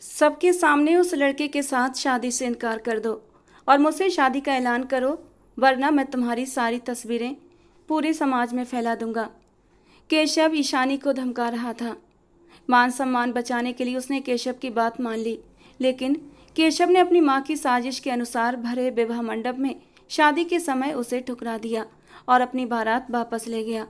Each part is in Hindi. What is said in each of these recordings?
सबके सामने उस लड़के के साथ शादी से इनकार कर दो और मुझसे शादी का ऐलान करो, वरना मैं तुम्हारी सारी तस्वीरें पूरे समाज में फैला दूंगा। केशव ईशानी को धमका रहा था। मान सम्मान बचाने के लिए उसने केशव की बात मान ली, लेकिन केशव ने अपनी मां की साजिश के अनुसार भरे विवाह मंडप में शादी के समय उसे ठुकरा दिया और अपनी बारात वापस ले गया।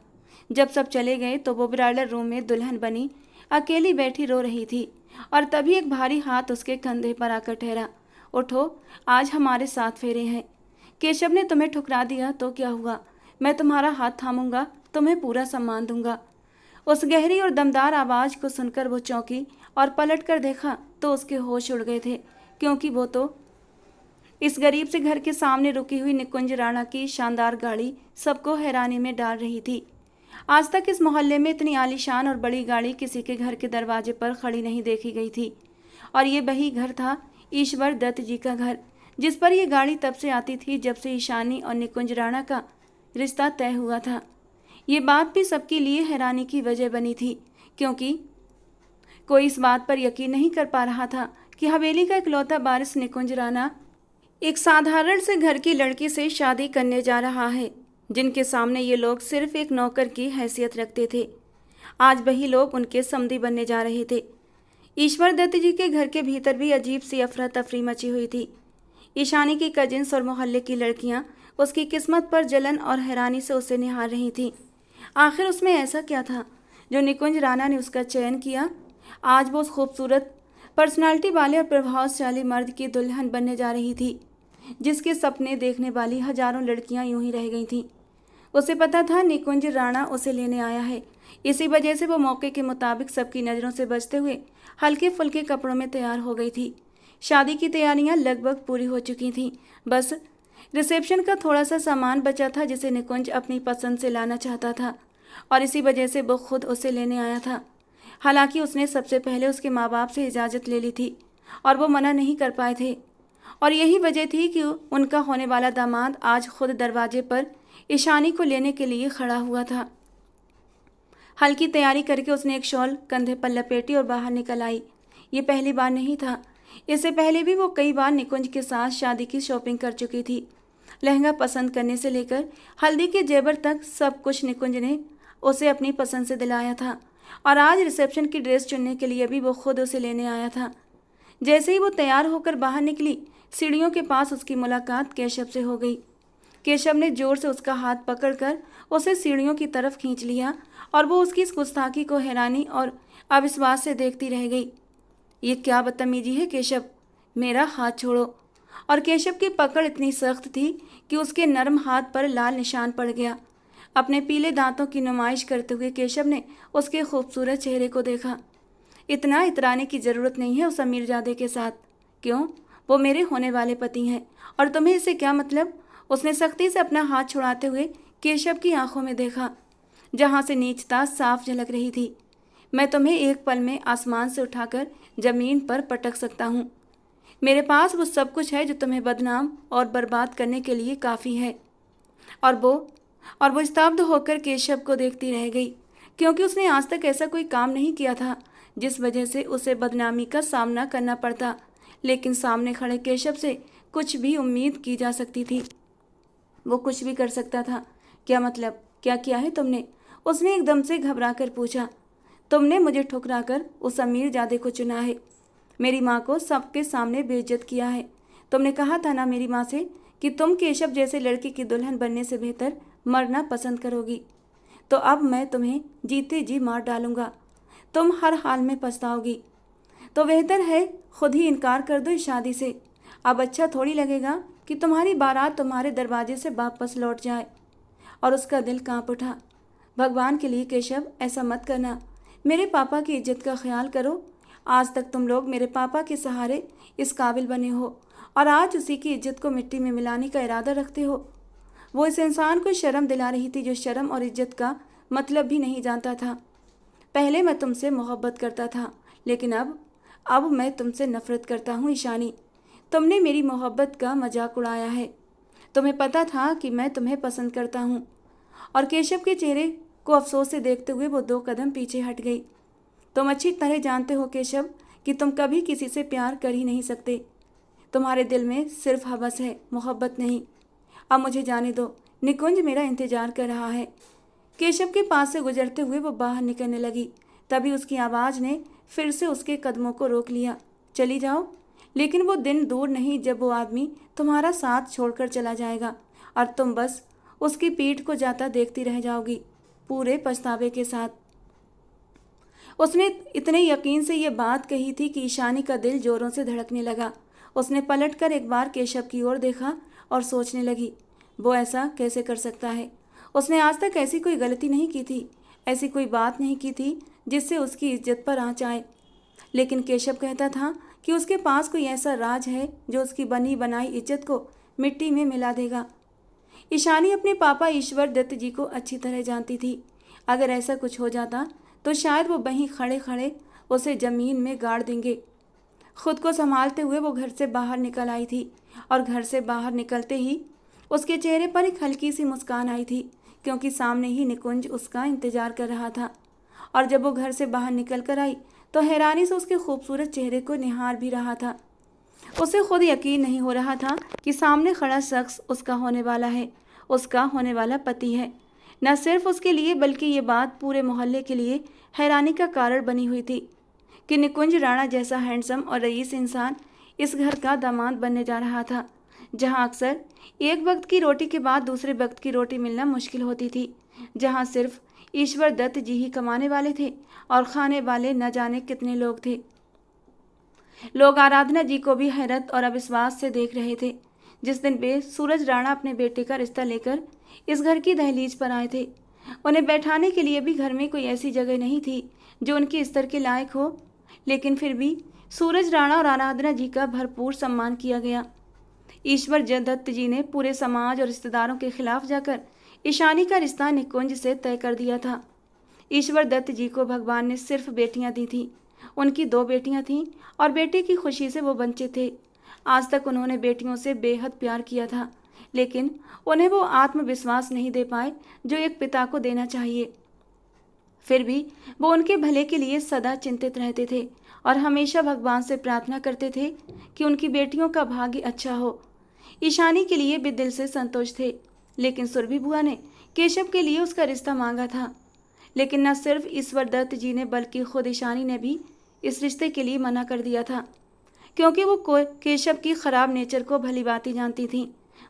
जब सब चले गए तो वो ब्राइडल रूम में दुल्हन बनी अकेली बैठी रो रही थी और तभी एक भारी हाथ उसके कंधे पर आकर ठहरा। उठो, आज हमारे 7 फेरे हैं। केशव ने तुम्हें ठुकरा दिया तो क्या हुआ, मैं तुम्हारा हाथ थामूंगा, तुम्हें पूरा सम्मान दूंगा। उस गहरी और दमदार आवाज को सुनकर वो चौंकी और पलट कर देखा तो उसके होश उड़ गए थे, क्योंकि वो तो इस गरीब से घर के सामने रुकी हुई निकुंज राणा की शानदार गाड़ी सबको हैरानी में डाल रही थी। आज तक इस मोहल्ले में इतनी आलीशान और बड़ी गाड़ी किसी के घर के दरवाजे पर खड़ी नहीं देखी गई थी, और ये वही घर था, ईश्वर दत्त जी का घर, जिस पर यह गाड़ी तब से आती थी जब से ईशानी और निकुंज राणा का रिश्ता तय हुआ था। ये बात भी सबके लिए हैरानी की वजह बनी थी, क्योंकि कोई इस बात पर यकीन नहीं कर पा रहा था कि हवेली का इकलौता वारिस निकुंज राणा एक साधारण से घर की लड़की से शादी करने जा रहा है, जिनके सामने ये लोग सिर्फ एक नौकर की हैसियत रखते थे। आज वही लोग उनके समधी बनने जा रहे थे। ईश्वर दत्त जी के घर के भीतर भी अजीब सी अफरा तफरी मची हुई थी। ईशानी की कजिन्स और मोहल्ले की लड़कियां उसकी किस्मत पर जलन और हैरानी से उसे निहार रही थीं। आखिर उसमें ऐसा क्या था जो निकुंज राणा ने उसका चयन किया। आज वो उस खूबसूरत पर्सनालिटी वाले और प्रभावशाली मर्द की दुल्हन बनने जा रही थी, जिसके सपने देखने वाली हजारों लड़कियां यूं ही रह गई थीं। उसे पता था निकुंज राणा उसे लेने आया है, इसी वजह से वो मौके के मुताबिक सबकी नज़रों से बचते हुए हल्के फुल्के कपड़ों में तैयार हो गई थी। शादी की तैयारियां लगभग पूरी हो चुकी थीं, बस रिसेप्शन का थोड़ा सा सामान बचा था जिसे निकुंज अपनी पसंद से लाना चाहता था, और इसी वजह से वो खुद उसे लेने आया था। हालांकि उसने सबसे पहले उसके माँ बाप से इजाज़त ले ली थी और वो मना नहीं कर पाए थे, और यही वजह थी कि उनका होने वाला दामाद आज खुद दरवाजे पर ईशानी को लेने के लिए खड़ा हुआ था। हल्की तैयारी करके उसने एक शॉल कंधे पर लपेटी और बाहर निकल आई। ये पहली बार नहीं था, इससे पहले भी वो कई बार निकुंज के साथ शादी की शॉपिंग कर चुकी थी। लहंगा पसंद करने से लेकर हल्दी के जेवर तक सब कुछ निकुंज ने उसे अपनी पसंद से दिलाया था, और आज रिसेप्शन की ड्रेस चुनने के लिए भी वो खुद उसे लेने आया था। जैसे ही वो तैयार होकर बाहर निकली, सीढ़ियों के पास उसकी मुलाकात केशव से हो गई। केशव ने जोर से उसका हाथ पकड़कर उसे सीढ़ियों की तरफ खींच लिया, और वो उसकी इस गुस्ताखी को हैरानी और अविश्वास से देखती रह गई। ये क्या बदतमीजी है केशव, मेरा हाथ छोड़ो। और केशव की पकड़ इतनी सख्त थी कि उसके नरम हाथ पर लाल निशान पड़ गया। अपने पीले दांतों की नुमाइश करते हुए केशव ने उसके खूबसूरत चेहरे को देखा। इतना इतराने की ज़रूरत नहीं है उस अमीरजादे के साथ। क्यों, वो मेरे होने वाले पति हैं, और तुम्हें इससे क्या मतलब। उसने सख्ती से अपना हाथ छुड़ाते हुए केशव की आंखों में देखा, जहां से नीचता साफ झलक रही थी। मैं तुम्हें एक पल में आसमान से उठाकर जमीन पर पटक सकता हूँ। मेरे पास वो सब कुछ है जो तुम्हें बदनाम और बर्बाद करने के लिए काफ़ी है। और वो स्तब्ध होकर केशव को देखती रह गई, क्योंकि उसने आज तक ऐसा कोई काम नहीं किया था जिस वजह से उसे बदनामी का सामना करना पड़ता। लेकिन सामने खड़े केशव से कुछ भी उम्मीद की जा सकती थी। वो कुछ भी कर सकता था। क्या मतलब, क्या किया है तुमने? उसने एकदम से घबरा कर पूछा। तुमने मुझे ठुकरा कर उस अमीर जादे को चुना है, मेरी माँ को सबके सामने बेइज्जत किया है। तुमने कहा था ना मेरी माँ से कि तुम केशव जैसे लड़की की दुल्हन बनने से बेहतर मरना पसंद करोगी। तो अब मैं तुम्हें जीते जी मार डालूंगा, तुम हर हाल में पछताओगी। तो बेहतर है खुद ही इनकार कर दो इस शादी से। अब अच्छा थोड़ी लगेगा कि तुम्हारी बारात तुम्हारे दरवाजे से वापस लौट जाए। और उसका दिल कांप उठा। भगवान के लिए केशव, ऐसा मत करना, मेरे पापा की इज्जत का ख्याल करो। आज तक तुम लोग मेरे पापा के सहारे इस काबिल बने हो, और आज उसी की इज्जत को मिट्टी में मिलाने का इरादा रखते हो। वो इस इंसान को शर्म दिला रही थी जो शर्म और इज्जत का मतलब भी नहीं जानता था। पहले मैं तुमसे मोहब्बत करता था, लेकिन अब मैं तुमसे नफरत करता हूँ ईशानी। तुमने मेरी मोहब्बत का मजाक उड़ाया है। तुम्हें पता था कि मैं तुम्हें पसंद करता हूँ। और केशव के चेहरे को अफसोस से देखते हुए वो 2 कदम पीछे हट गई। तुम अच्छी तरह जानते हो केशव कि तुम कभी किसी से प्यार कर ही नहीं सकते। तुम्हारे दिल में सिर्फ हवस है, मोहब्बत नहीं। अब मुझे जाने दो, निकुंज मेरा इंतजार कर रहा है। केशव के पास से गुजरते हुए वो बाहर निकलने लगी। तभी उसकी आवाज़ ने फिर से उसके कदमों को रोक लिया। चली जाओ, लेकिन वो दिन दूर नहीं जब वो आदमी तुम्हारा साथ छोड़कर चला जाएगा और तुम बस उसकी पीठ को जाता देखती रह जाओगी, पूरे पछतावे के साथ। उसने इतने यकीन से ये बात कही थी कि ईशानी का दिल जोरों से धड़कने लगा। उसने पलटकर एक बार केशव की ओर देखा और सोचने लगी, वो ऐसा कैसे कर सकता है। उसने आज तक ऐसी कोई गलती नहीं की थी, ऐसी कोई बात नहीं की थी जिससे उसकी इज्जत पर आँच आए। लेकिन केशव कहता था कि उसके पास कोई ऐसा राज है जो उसकी बनी बनाई इज्जत को मिट्टी में मिला देगा। ईशानी अपने पापा ईश्वर दत्त जी को अच्छी तरह जानती थी। अगर ऐसा कुछ हो जाता तो शायद वो वहीं खड़े खड़े उसे ज़मीन में गाड़ देंगे। खुद को संभालते हुए वो घर से बाहर निकल आई थी और घर से बाहर निकलते ही उसके चेहरे पर एक हल्की सी मुस्कान आई थी, क्योंकि सामने ही निकुंज उसका इंतजार कर रहा था। और जब वो घर से बाहर निकल कर आई तो हैरानी से उसके खूबसूरत चेहरे को निहार भी रहा था। उसे खुद यकीन नहीं हो रहा था कि सामने खड़ा शख्स उसका होने वाला है, उसका होने वाला पति है। न सिर्फ उसके लिए बल्कि ये बात पूरे मोहल्ले के लिए हैरानी का कारण बनी हुई थी कि निकुंज राणा जैसा हैंडसम और रईस इंसान इस घर का दामाद बनने जा रहा था, जहां अक्सर एक वक्त की रोटी के बाद दूसरे वक्त की रोटी मिलना मुश्किल होती थी, जहां सिर्फ ईश्वर दत्त जी ही कमाने वाले थे और खाने वाले न जाने कितने लोग थे। लोग आराधना जी को भी हैरत और अविश्वास से देख रहे थे। जिस दिन वे सूरज राणा अपने बेटे का रिश्ता लेकर इस घर की दहलीज पर आए थे, उन्हें बैठाने के लिए भी घर में कोई ऐसी जगह नहीं थी जो उनके स्तर के लायक हो, लेकिन फिर भी सूरज राणा और आराधना जी का भरपूर सम्मान किया गया। ईश्वर दत्त जी ने पूरे समाज और रिश्तेदारों के खिलाफ जाकर ईशानी का रिश्ता निकुंज से तय कर दिया था। ईश्वर दत्त जी को भगवान ने सिर्फ बेटियां दी थीं। उनकी 2 बेटियां थीं और बेटे की खुशी से वो वंचित थे। आज तक उन्होंने बेटियों से बेहद प्यार किया था, लेकिन उन्हें वो आत्मविश्वास नहीं दे पाए जो एक पिता को देना चाहिए। फिर भी वो उनके भले के लिए सदा चिंतित रहते थे और हमेशा भगवान से प्रार्थना करते थे कि उनकी बेटियों का भाग्य अच्छा हो। ईशानी के लिए भी दिल से संतोष थे, लेकिन सुरभि बुआ ने केशव के लिए उसका रिश्ता मांगा था। लेकिन न सिर्फ ईश्वर दत्त जी ने बल्कि खुद ईशानी ने भी इस रिश्ते के लिए मना कर दिया था, क्योंकि वो केशव की खराब नेचर को भली भांति जानती थी।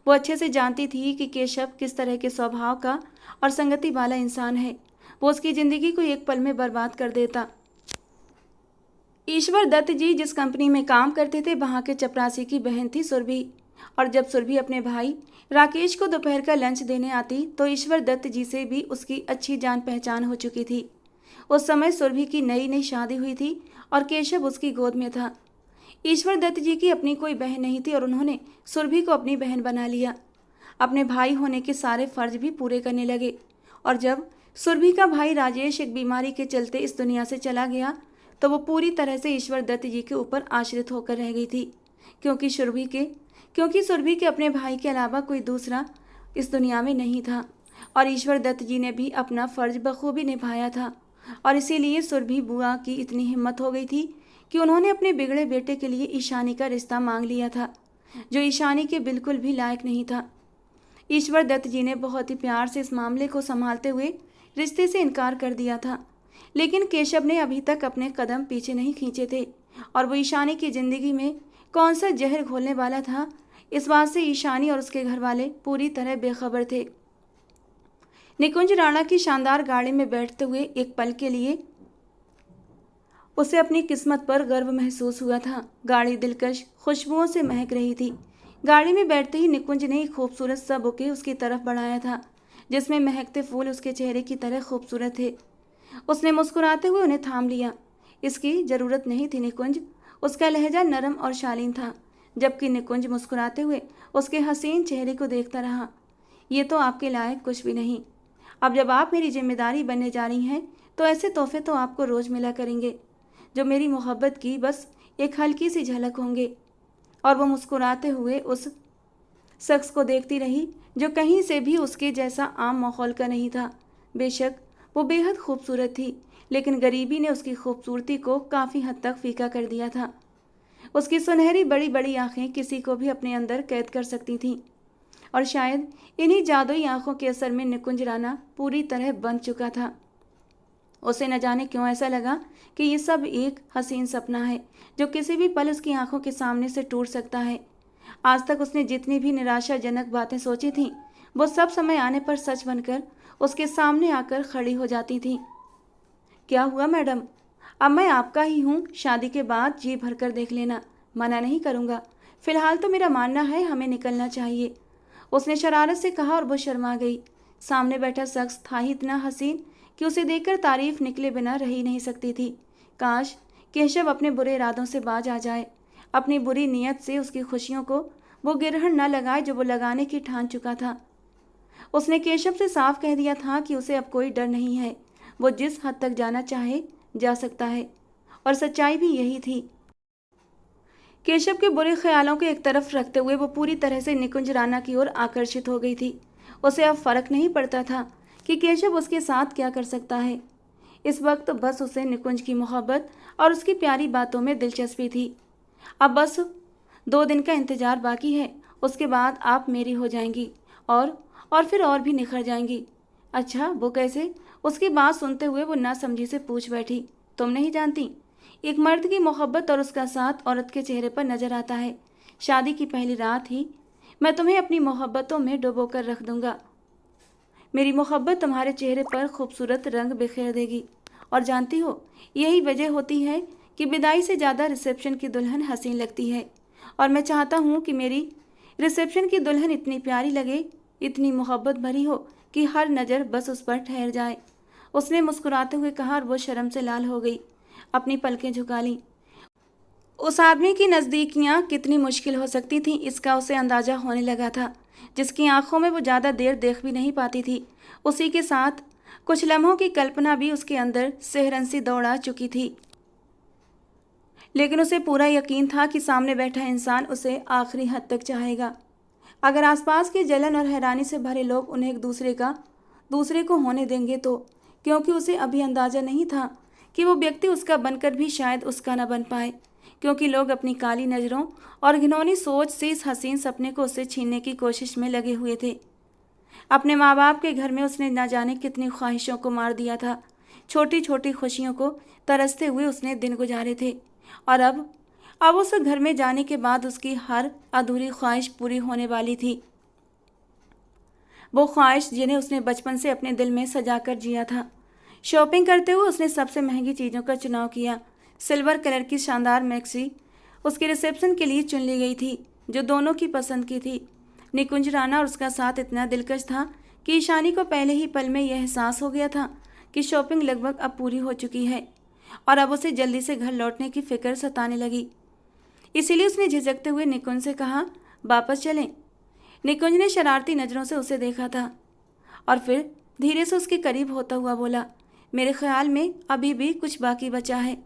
वो अच्छे से जानती थी कि केशव किस तरह के स्वभाव का और संगति वाला इंसान है। वो उसकी ज़िंदगी को एक पल में बर्बाद कर देता। ईश्वर दत्त जी जिस कंपनी में काम करते थे, वहाँ के चपरासी की बहन थी सुरभि। और जब सुरभि अपने भाई राकेश को दोपहर का लंच देने आती तो ईश्वर दत्त जी से भी उसकी अच्छी जान पहचान हो चुकी थी। उस समय सुरभि की नई नई शादी हुई थी और केशव उसकी गोद में था। ईश्वर दत्त जी की अपनी कोई बहन नहीं थी और उन्होंने सुरभि को अपनी बहन बना लिया। अपने भाई होने के सारे फर्ज भी पूरे करने लगे। और जब सुरभि का भाई राजेश एक बीमारी के चलते इस दुनिया से चला गया तो वो पूरी तरह से ईश्वर दत्त जी के ऊपर आश्रित होकर रह गई थी, क्योंकि सुरभि के अपने भाई के अलावा कोई दूसरा इस दुनिया में नहीं था। और ईश्वर दत्त जी ने भी अपना फर्ज बखूबी निभाया था। और इसीलिए सुरभि बुआ की इतनी हिम्मत हो गई थी कि उन्होंने अपने बिगड़े बेटे के लिए ईशानी का रिश्ता मांग लिया था, जो ईशानी के बिल्कुल भी लायक नहीं था। ईश्वर दत्त जी ने बहुत ही प्यार से इस मामले को संभालते हुए रिश्ते से इनकार कर दिया था, लेकिन केशव ने अभी तक अपने कदम पीछे नहीं खींचे थे और वो ईशानी की ज़िंदगी में कौन सा जहर घोलने वाला था, इस बात से ईशानी और उसके घर वाले पूरी तरह बेखबर थे। निकुंज राणा की शानदार गाड़ी में बैठते हुए एक पल के लिए उसे अपनी किस्मत पर गर्व महसूस हुआ था। गाड़ी दिलकश खुशबुओं से महक रही थी। गाड़ी में बैठते ही निकुंज ने एक खूबसूरत सा बुके उसकी तरफ बढ़ाया था, जिसमें महकते फूल उसके चेहरे की तरह खूबसूरत थे। उसने मुस्कुराते हुए उन्हें थाम लिया। इसकी ज़रूरत नहीं थी निकुंज। उसका लहजा नरम और शालीन था, जबकि निकुंज मुस्कुराते हुए उसके हसीन चेहरे को देखता रहा। ये तो आपके लायक कुछ भी नहीं। अब जब आप मेरी जिम्मेदारी बनने जा रही हैं तो ऐसे तोहफे तो आपको रोज़ मिला करेंगे, जो मेरी मोहब्बत की बस एक हल्की सी झलक होंगे। और वो मुस्कुराते हुए उस शख्स को देखती रही जो कहीं से भी उसके जैसा आम माहौल का नहीं था। बेशक वो बेहद खूबसूरत थी, लेकिन गरीबी ने उसकी खूबसूरती को काफ़ी हद तक फीका कर दिया था। उसकी सुनहरी बड़ी बड़ी आंखें किसी को भी अपने अंदर कैद कर सकती थीं, और शायद इन्हीं जादुई आंखों के असर में निकुंज राणा पूरी तरह बंध चुका था। उसे न जाने क्यों ऐसा लगा कि ये सब एक हसीन सपना है जो किसी भी पल उसकी आंखों के सामने से टूट सकता है। आज तक उसने जितनी भी निराशाजनक बातें सोची थीं, वो सब समय आने पर सच बनकर उसके सामने आकर खड़ी हो जाती थीं। क्या हुआ मैडम? अब मैं आपका ही हूँ, शादी के बाद जी भरकर देख लेना, मना नहीं करूँगा। फिलहाल तो मेरा मानना है हमें निकलना चाहिए, उसने शरारत से कहा, और वो शर्मा गई। सामने बैठा शख्स था ही इतना हसीन कि उसे देखकर तारीफ निकले बिना रह ही नहीं सकती थी। काश केशव अपने बुरे इरादों से बाज आ जाए, अपनी बुरी नीयत से उसकी खुशियों को वो गिरहण न लगाए जो वो लगाने की ठान चुका था। उसने केशव से साफ कह दिया था कि उसे अब कोई डर नहीं है, वो जिस हद तक जाना चाहे जा सकता है, और सच्चाई भी यही थी। केशव के बुरे ख्यालों को एक तरफ रखते हुए वो पूरी तरह से निकुंज राणा की ओर आकर्षित हो गई थी। उसे अब फर्क नहीं पड़ता था कि केशव उसके साथ क्या कर सकता है। इस वक्त बस उसे निकुंज की मोहब्बत और उसकी प्यारी बातों में दिलचस्पी थी। अब बस 2 दिन का इंतजार बाकी है, उसके बाद आप मेरी हो जाएंगी और फिर और भी निखर जाएंगी। अच्छा, वो कैसे? उसकी बात सुनते हुए वो नासमझी से पूछ बैठी। तुम नहीं जानती? एक मर्द की मोहब्बत और उसका साथ औरत के चेहरे पर नजर आता है। शादी की पहली रात ही मैं तुम्हें अपनी मोहब्बतों में डुबो कर रख दूंगा। मेरी मोहब्बत तुम्हारे चेहरे पर खूबसूरत रंग बिखेर देगी। और जानती हो, यही वजह होती है कि विदाई से ज़्यादा रिसेप्शन की दुल्हन हसीन लगती है। और मैं चाहता हूँ कि मेरी रिसेप्शन की दुल्हन इतनी प्यारी लगे, इतनी मोहब्बत भरी हो कि हर नज़र बस उस पर ठहर जाए, उसने मुस्कुराते हुए कहा, और वो शर्म से लाल हो गई, अपनी पलकें झुका लीं। उस आदमी की नज़दीकियाँ कितनी मुश्किल हो सकती थीं, इसका उसे अंदाज़ा होने लगा था, जिसकी आंखों में वो ज़्यादा देर देख भी नहीं पाती थी। उसी के साथ कुछ लम्हों की कल्पना भी उसके अंदर सेहरंसी दौड़ा चुकी थी, लेकिन उसे पूरा यकीन था कि सामने बैठा इंसान उसे आखिरी हद तक चाहेगा। अगर आसपास की जलन और हैरानी से भरे लोग उन्हें एक दूसरे को होने देंगे तो, क्योंकि उसे अभी अंदाज़ा नहीं था कि वो व्यक्ति उसका बनकर भी शायद उसका न बन पाए, क्योंकि लोग अपनी काली नज़रों और घिनौनी सोच से इस हसीन सपने को उससे छीनने की कोशिश में लगे हुए थे। अपने माँ बाप के घर में उसने न जाने कितनी ख्वाहिशों को मार दिया था, छोटी छोटी खुशियों को तरसते हुए उसने दिन गुजारे थे, और अब उस घर में जाने के बाद उसकी हर अधूरी ख्वाहिश पूरी होने वाली थी। वो ख्वाहिश जिन्हें उसने बचपन से अपने दिल में सजा कर जिया था। शॉपिंग करते हुए उसने सबसे महंगी चीज़ों का चुनाव किया। सिल्वर कलर की शानदार मैक्सी उसके रिसेप्शन के लिए चुन ली गई थी, जो दोनों की पसंद की थी। निकुंज राणा और उसका साथ इतना दिलकश था कि ईशानी को पहले ही पल में यह एहसास हो गया था कि शॉपिंग लगभग अब पूरी हो चुकी है, और अब उसे जल्दी से घर लौटने की फिक्र सताने लगी। इसीलिए उसने झिझकते हुए निकुंज से कहा, वापस चलें। निकुंज ने शरारती नज़रों से उसे देखा था, और फिर धीरे से उसके करीब होता हुआ बोला, मेरे ख्याल में अभी भी कुछ बाकी बचा है।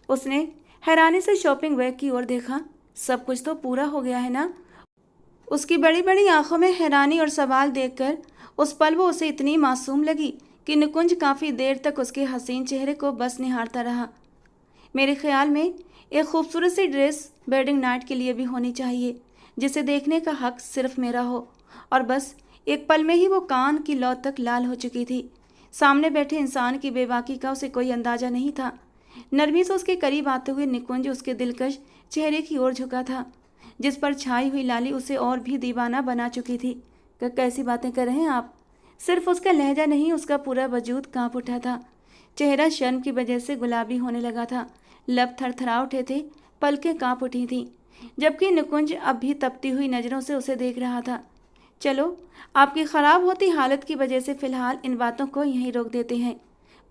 उसने हैरानी से शॉपिंग बैग की ओर देखा। सब कुछ तो पूरा हो गया है ना? उसकी बड़ी बड़ी आंखों में हैरानी और सवाल देखकर उस पल वो उसे इतनी मासूम लगी कि निकुंज काफ़ी देर तक उसके हसीन चेहरे को बस निहारता रहा। मेरे ख्याल में एक खूबसूरत सी ड्रेस वेडिंग नाइट के लिए भी होनी चाहिए, जिसे देखने का हक सिर्फ मेरा हो। और बस एक पल में ही वो कान की लौ तक लाल हो चुकी थी। सामने बैठे इंसान की बेबाकी का उसे कोई अंदाज़ा नहीं था। नरमी से उसके करीब आते हुए निकुंज उसके दिलकश चेहरे की ओर झुका था, जिस पर छाई हुई लाली उसे और भी दीवाना बना चुकी थी। कैसी बातें कर रहे हैं आप? सिर्फ उसका लहजा नहीं, उसका पूरा वजूद कांप उठा था। चेहरा शर्म की वजह से गुलाबी होने लगा था, लब थरथरा उठे थे, पलकें कांप उठी थीं, जबकि निकुंज अब भी तपती हुई नज़रों से उसे देख रहा था। चलो, आपकी ख़राब होती हालत की वजह से फ़िलहाल इन बातों को यहीं रोक देते हैं।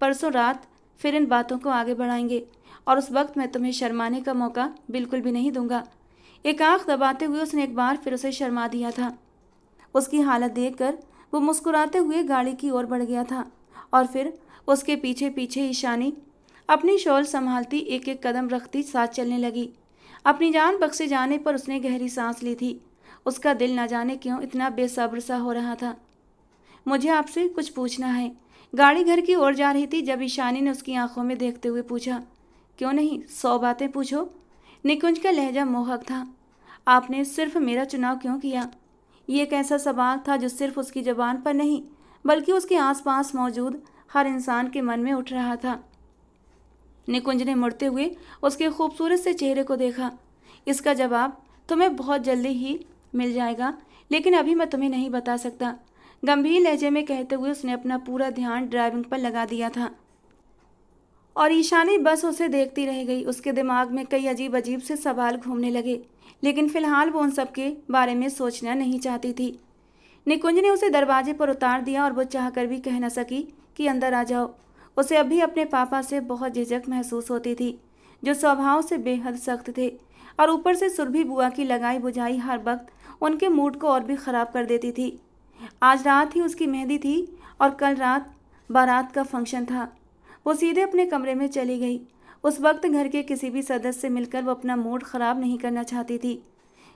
परसों रात फिर इन बातों को आगे बढ़ाएंगे, और उस वक्त मैं तुम्हें शर्माने का मौका बिल्कुल भी नहीं दूंगा। एक आंख दबाते हुए उसने एक बार फिर उसे शर्मा दिया था। उसकी हालत देखकर वो मुस्कुराते हुए गाड़ी की ओर बढ़ गया था, और फिर उसके पीछे पीछे ईशानी अपनी शॉल संभालती एक एक कदम रखती साथ चलने लगी। अपनी जान बख्शे जाने पर उसने गहरी सांस ली थी। उसका दिल न जाने क्यों इतना बेसब्र सा हो रहा था। मुझे आपसे कुछ पूछना है, गाड़ी घर की ओर जा रही थी जब ईशानी ने उसकी आंखों में देखते हुए पूछा, क्यों नहीं, 100 बातें पूछो। निकुंज का लहजा मोहक था। आपने सिर्फ मेरा चुनाव क्यों किया? ये एक ऐसा सवाल था जो सिर्फ उसकी जुबान पर नहीं बल्कि उसके आसपास मौजूद हर इंसान के मन में उठ रहा था। निकुंज ने मुड़ते हुए उसके खूबसूरत से चेहरे को देखा। इसका जवाब तुम्हें बहुत जल्दी ही मिल जाएगा, लेकिन अभी मैं तुम्हें नहीं बता सकता, गंभीर लहजे में कहते हुए उसने अपना पूरा ध्यान ड्राइविंग पर लगा दिया था और ईशानी बस उसे देखती रह गई। उसके दिमाग में कई अजीब अजीब से सवाल घूमने लगे, लेकिन फिलहाल वो उन सब के बारे में सोचना नहीं चाहती थी। निकुंज ने उसे दरवाजे पर उतार दिया और वो चाहकर भी कह न सकी कि अंदर आ जाओ। उसे अभी अपने पापा से बहुत झिझक महसूस होती थी, जो स्वभाव से बेहद सख्त थे, और ऊपर से सुरभि बुआ की लगाई बुझाई हर वक्त उनके मूड को और भी ख़राब कर देती थी। आज रात ही उसकी मेहंदी थी और कल रात बारात का फंक्शन था। वो सीधे अपने कमरे में चली गई। उस वक्त घर के किसी भी सदस्य से मिलकर वो अपना मूड ख़राब नहीं करना चाहती थी,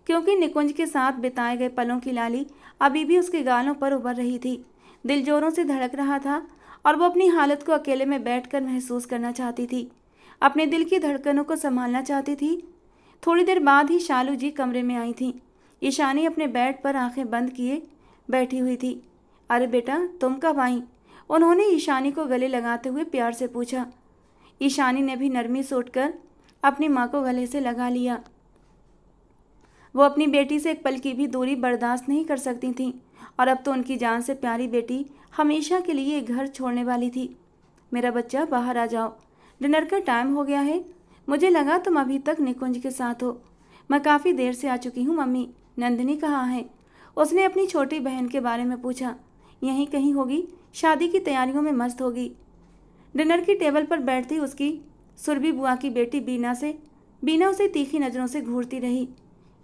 क्योंकि निकुंज के साथ बिताए गए पलों की लाली अभी भी उसके गालों पर उभर रही थी। दिल जोरों से धड़क रहा था और वो अपनी हालत को अकेले में बैठकर महसूस करना चाहती थी, अपने दिल की धड़कनों को संभालना चाहती थी। थोड़ी देर बाद ही शालू जी कमरे में आई थीं। ईशानी अपने बेड पर आंखें बंद किए बैठी हुई थी। अरे बेटा, तुम कब आई? उन्होंने ईशानी को गले लगाते हुए प्यार से पूछा। ईशानी ने भी नरमी से उठकर अपनी माँ को गले से लगा लिया। वो अपनी बेटी से एक पल की भी दूरी बर्दाश्त नहीं कर सकती थीं, और अब तो उनकी जान से प्यारी बेटी हमेशा के लिए घर छोड़ने वाली थी। मेरा बच्चा, बाहर आ जाओ, डिनर का टाइम हो गया है। मुझे लगा तुम अभी तक निकुंज के साथ हो। मैं काफ़ी देर से आ चुकी हूँ मम्मी। नंदिनी कहाँ है? उसने अपनी छोटी बहन के बारे में पूछा। यहीं कहीं होगी, शादी की तैयारियों में मस्त होगी। डिनर की टेबल पर बैठती उसकी सुरभि बुआ की बेटी बीना उसे तीखी नज़रों से घूरती रही।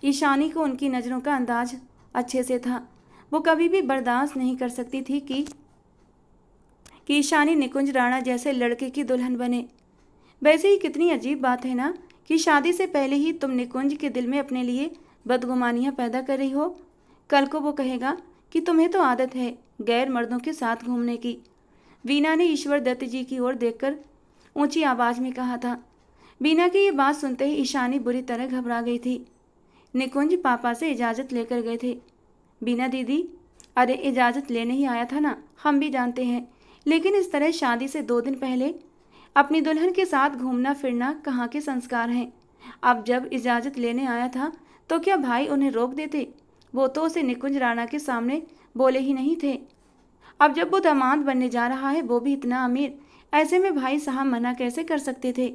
ईशानी को उनकी नज़रों का अंदाज अच्छे से था। वो कभी भी बर्दाश्त नहीं कर सकती थी कि ईशानी निकुंज राणा जैसे लड़के की दुल्हन बने। वैसे ही कितनी अजीब बात है ना कि शादी से पहले ही तुम निकुंज के दिल में अपने लिए बदगुमानियाँ पैदा कर रही हो। कल को वो कहेगा कि तुम्हें तो आदत है गैर मर्दों के साथ घूमने की। वीना ने ईश्वर दत्त जी की ओर देखकर ऊंची आवाज़ में कहा था। वीना की ये बात सुनते ही ईशानी बुरी तरह घबरा गई थी। निकुंज पापा से इजाज़त लेकर गए थे। बीना दीदी, अरे इजाज़त लेने ही आया था ना, हम भी जानते हैं, लेकिन इस तरह शादी से 2 दिन पहले अपनी दुल्हन के साथ घूमना फिरना कहाँ के संस्कार हैं। अब जब इजाज़त लेने आया था तो क्या भाई उन्हें रोक देते? वो तो उसे निकुंज राणा के सामने बोले ही नहीं थे। अब जब वो दामाद बनने जा रहा है, वो भी इतना अमीर, ऐसे में भाई साहब मना कैसे कर सकते थे?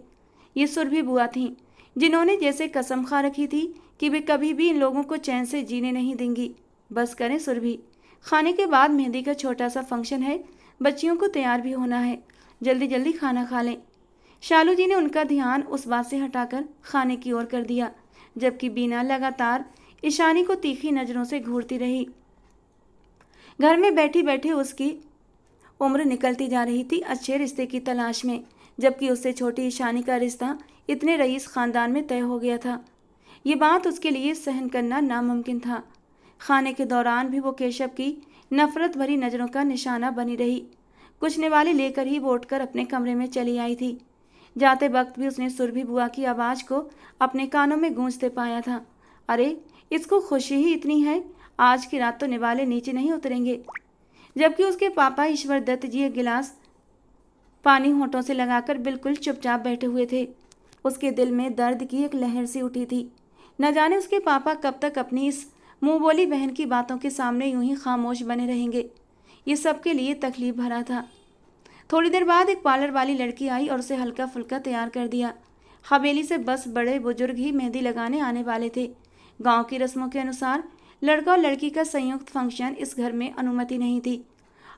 ये सुरभि बुआ थीं, जिन्होंने जैसे कसम खा रखी थी कि वे कभी भी इन लोगों को चैन से जीने नहीं देंगी। बस करें सुरभि, खाने के बाद मेहंदी का छोटा सा फंक्शन है, बच्चियों को तैयार भी होना है, जल्दी जल्दी खाना खा लें। शालू जी ने उनका ध्यान उस बात से हटाकर खाने की ओर कर दिया, जबकि बीना लगातार ईशानी को तीखी नज़रों से घूरती रही। घर में बैठी बैठी उसकी उम्र निकलती जा रही थी अच्छे रिश्ते की तलाश में, जबकि उससे छोटी ईशानी का रिश्ता इतने रईस खानदान में तय हो गया था। ये बात उसके लिए सहन करना नामुमकिन था। खाने के दौरान भी वो केशव की नफरत भरी नज़रों का निशाना बनी रही। कुछ निवाले लेकर ही वो उठकर अपने कमरे में चली आई थी। जाते वक्त भी उसने सुरभि बुआ की आवाज़ को अपने कानों में गूंजते पाया था। अरे, इसको खुशी ही इतनी है, आज की रात तो निवाले नीचे नहीं उतरेंगे। जबकि उसके पापा ईश्वर दत्त जी एक गिलास पानी होठों से लगाकर बिल्कुल चुपचाप बैठे हुए थे। उसके दिल में दर्द की एक लहर सी उठी थी। न जाने उसके पापा कब तक अपनी इस मुंह बोली बहन की बातों के सामने यूं ही खामोश बने रहेंगे। ये सबके लिए तकलीफ भरा था। थोड़ी देर बाद एक पार्लर वाली लड़की आई और उसे हल्का फुल्का तैयार कर दिया। हवेली से बस बड़े बुजुर्ग ही मेहंदी लगाने आने वाले थे। गांव की रस्मों के अनुसार लड़का और लड़की का संयुक्त फंक्शन इस घर में अनुमति नहीं थी,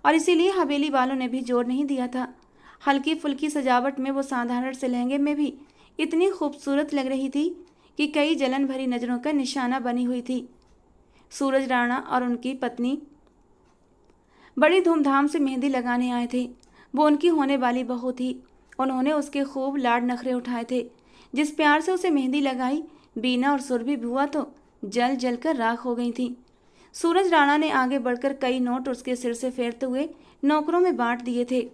और इसीलिए हवेली वालों ने भी जोर नहीं दिया था। हल्की फुल्की सजावट में वो साधारण से लहंगे में भी इतनी खूबसूरत लग रही थी कि कई जलन भरी नज़रों का निशाना बनी हुई थी। सूरज राणा और उनकी पत्नी बड़ी धूमधाम से मेहंदी लगाने आए थे। वो उनकी होने वाली बहू थी। उन्होंने उसके खूब लाड नखरे उठाए थे। जिस प्यार से उसे मेहंदी लगाई, बीना और सुरभि बुआ तो जल जल कर राख हो गई थी। सूरज राणा ने आगे बढ़कर कई नोट उसके सिर से फेरते हुए नौकरों में बांट दिए थे।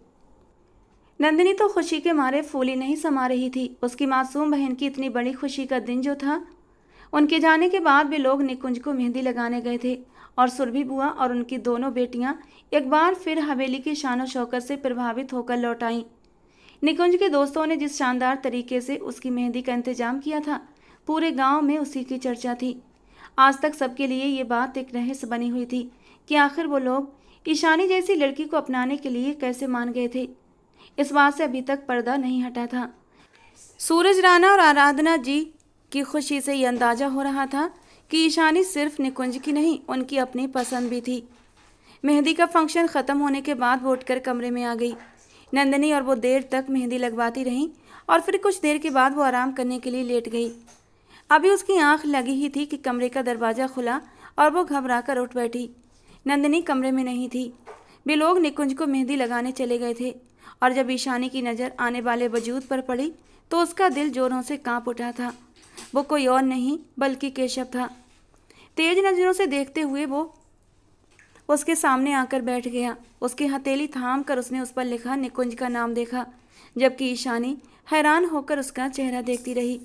नंदिनी तो खुशी के मारे फूली नहीं समा रही थी। उसकी मासूम बहन की इतनी बड़ी खुशी का दिन जो था। उनके जाने के बाद भी लोग निकुंज को मेहंदी लगाने गए थे और सुरभि बुआ और उनकी दोनों बेटियां एक बार फिर हवेली की शानो शौकत से प्रभावित होकर लौट आईं। निकुंज के दोस्तों ने जिस शानदार तरीके से उसकी मेहंदी का इंतजाम किया था, पूरे गांव में उसी की चर्चा थी। आज तक सबके लिए ये बात एक रहस्य बनी हुई थी कि आखिर वो लोग ईशानी जैसी लड़की को अपनाने के लिए कैसे मान गए थे। इस बात से अभी तक पर्दा नहीं हटा था। सूरज राणा और आराधना जी की खुशी से ये अंदाजा हो रहा था कि ईशानी सिर्फ निकुंज की नहीं, उनकी अपनी पसंद भी थी। मेहंदी का फंक्शन ख़त्म होने के बाद वो उठकर कमरे में आ गई। नंदिनी और वो देर तक मेहंदी लगवाती रहीं और फिर कुछ देर के बाद वो आराम करने के लिए लेट गई। अभी उसकी आंख लगी ही थी कि कमरे का दरवाज़ा खुला और वो घबरा कर उठ बैठी। नंदिनी कमरे में नहीं थी। वे लोग निकुंज को मेहंदी लगाने चले गए थे और जब ईशानी की नज़र आने वाले वजूद पर पड़ी तो उसका दिल जोरों से कांप उठा था। वो कोई और नहीं बल्कि केशव था। तेज नज़रों से देखते हुए वो उसके सामने आकर बैठ गया। उसकी हथेली थाम कर उसने उस पर लिखा निकुंज का नाम देखा, जबकि ईशानी हैरान होकर उसका चेहरा देखती रही।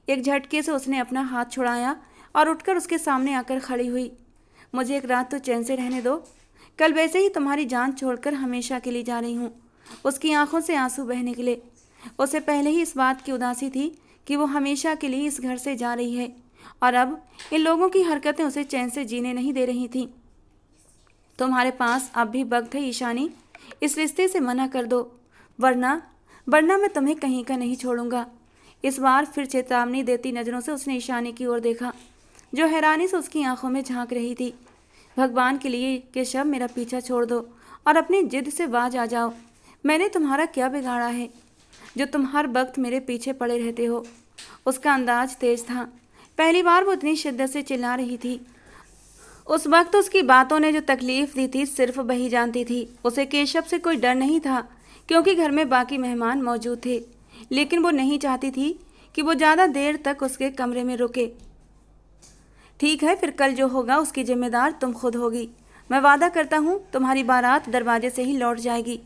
एक झटके से उसने अपना हाथ छुड़ाया और उठकर उसके सामने आकर खड़ी हुई। मुझे एक रात तो चैन से रहने दो, कल वैसे ही तुम्हारी जान छोड़कर हमेशा के लिए जा रही हूँ। उसकी आंखों से आंसू बहने निकले। उसे पहले ही इस बात की उदासी थी कि वो हमेशा के लिए इस घर से जा रही है और अब इन लोगों की हरकतें उसे चैन से जीने नहीं दे रही थीं। तुम्हारे पास अब भी वक्त है ईशानी, इस रिश्ते से मना कर दो, वरना मैं तुम्हें कहीं का नहीं छोड़ूंगा। इस बार फिर चेतावनी देती नज़रों से उसने ईशानी की ओर देखा, जो हैरानी से उसकी आंखों में झांक रही थी। भगवान के लिए केशव, मेरा पीछा छोड़ दो और अपनी जिद से बाज आ जाओ। मैंने तुम्हारा क्या बिगाड़ा है जो तुम हर वक्त मेरे पीछे पड़े रहते हो। उसका अंदाज तेज था। पहली बार वो इतनी शिद्दत से चिल्ला रही थी। उस वक्त उसकी बातों ने जो तकलीफ दी थी सिर्फ वही जानती थी। उसे केशव से कोई डर नहीं था क्योंकि घर में बाकी मेहमान मौजूद थे, लेकिन वो नहीं चाहती थी कि वो ज़्यादा देर तक उसके कमरे में रुके। ठीक है, फिर कल जो होगा उसकी जिम्मेदार तुम खुद होगी। मैं वादा करता हूँ तुम्हारी बारात दरवाजे से ही लौट जाएगी।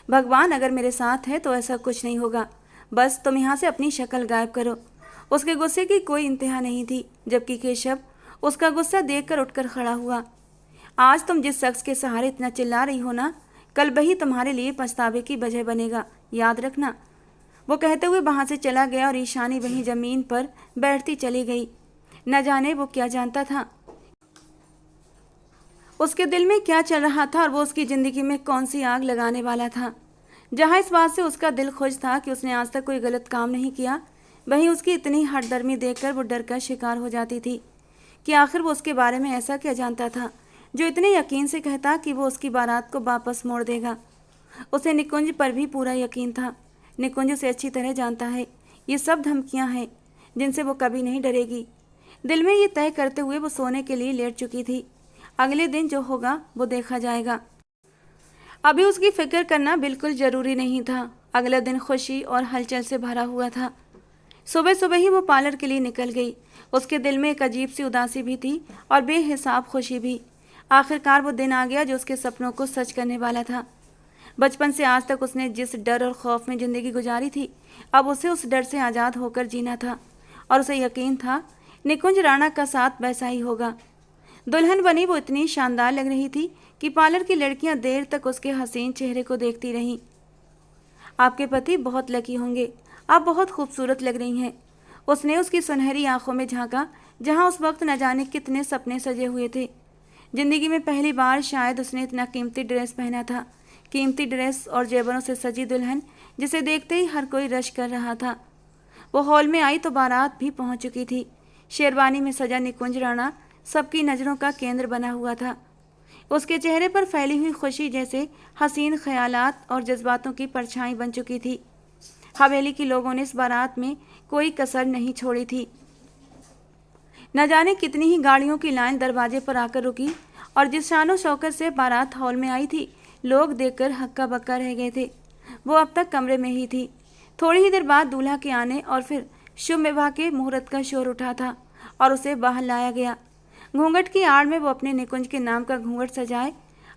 भगवान अगर मेरे साथ है तो ऐसा कुछ नहीं होगा। बस तुम यहाँ से अपनी शक्ल गायब करो। उसके गुस्से की कोई इंतहा नहीं थी, जबकि केशव उसका गुस्सा देखकर उठकर खड़ा हुआ। आज तुम जिस शख्स के सहारे इतना चिल्ला रही हो ना, कल वही तुम्हारे लिए पछतावे की वजह बनेगा, याद रखना। वो कहते हुए वहाँ से चला गया और ईशानी वहीं ज़मीन पर बैठती चली गई। न जाने वो क्या जानता था, उसके दिल में क्या चल रहा था और वो उसकी ज़िंदगी में कौन सी आग लगाने वाला था। जहाँ इस बात से उसका दिल खुश था कि उसने आज तक कोई गलत काम नहीं किया, वहीं उसकी इतनी हठधर्मी देखकर वो डर का शिकार हो जाती थी कि आखिर वो उसके बारे में ऐसा क्या जानता था जो इतने यकीन से कहता कि वो उसकी बारात को वापस मोड़ देगा। उसे निकुंज पर भी पूरा यकीन था। निकुंज उसे अच्छी तरह जानता है। ये सब धमकियां हैं जिनसे वो कभी नहीं डरेगी। दिल में ये तय करते हुए वो सोने के लिए लेट चुकी थी। अगले दिन जो होगा वो देखा जाएगा। अभी उसकी फिक्र करना बिल्कुल ज़रूरी नहीं था। अगला दिन खुशी और हलचल से भरा हुआ था। सुबह सुबह ही वो पार्लर के लिए निकल गई। उसके दिल में एक अजीब सी उदासी भी थी और बेहिसाब खुशी भी। आखिरकार वो दिन आ गया जो उसके सपनों को सच करने वाला था। बचपन से आज तक उसने जिस डर और खौफ में ज़िंदगी गुजारी थी, अब उसे उस डर से आज़ाद होकर जीना था और उसे यकीन था निकुंज राणा का साथ वैसा ही होगा। दुल्हन बनी वो इतनी शानदार लग रही थी कि पार्लर की लड़कियां देर तक उसके हसीन चेहरे को देखती रहीं। आपके पति बहुत लकी होंगे, आप बहुत खूबसूरत लग रही हैं। उसने उसकी सुनहरी आंखों में झांका, जहां उस वक्त न जाने कितने सपने सजे हुए थे। जिंदगी में पहली बार शायद उसने इतना कीमती ड्रेस पहना था। कीमती ड्रेस और जेवरों से सजी दुल्हन जिसे देखते ही हर कोई रश कर रहा था। वो हॉल में आई तो बारात भी पहुंच चुकी थी। शेरवानी में सजा निकुंज राणा सबकी नज़रों का केंद्र बना हुआ था। उसके चेहरे पर फैली हुई खुशी जैसे हसीन ख्यालात और जज्बातों की परछाई बन चुकी थी। हवेली के लोगों ने इस बारात में कोई कसर नहीं छोड़ी थी। न जाने कितनी ही गाड़ियों की लाइन दरवाजे पर आकर रुकी और जिस शानो शौकत से बारात हॉल में आई थी, लोग देखकर हक्का बक्का रह गए थे। वो अब तक कमरे में ही थी। थोड़ी ही देर बाद दूल्हा के आने और फिर शुभ विवाह के मुहूर्त का शोर उठा था और उसे बाहर लाया गया। घूंघट की आड़ में वो अपने निकुंज के नाम का घूंघट सजाए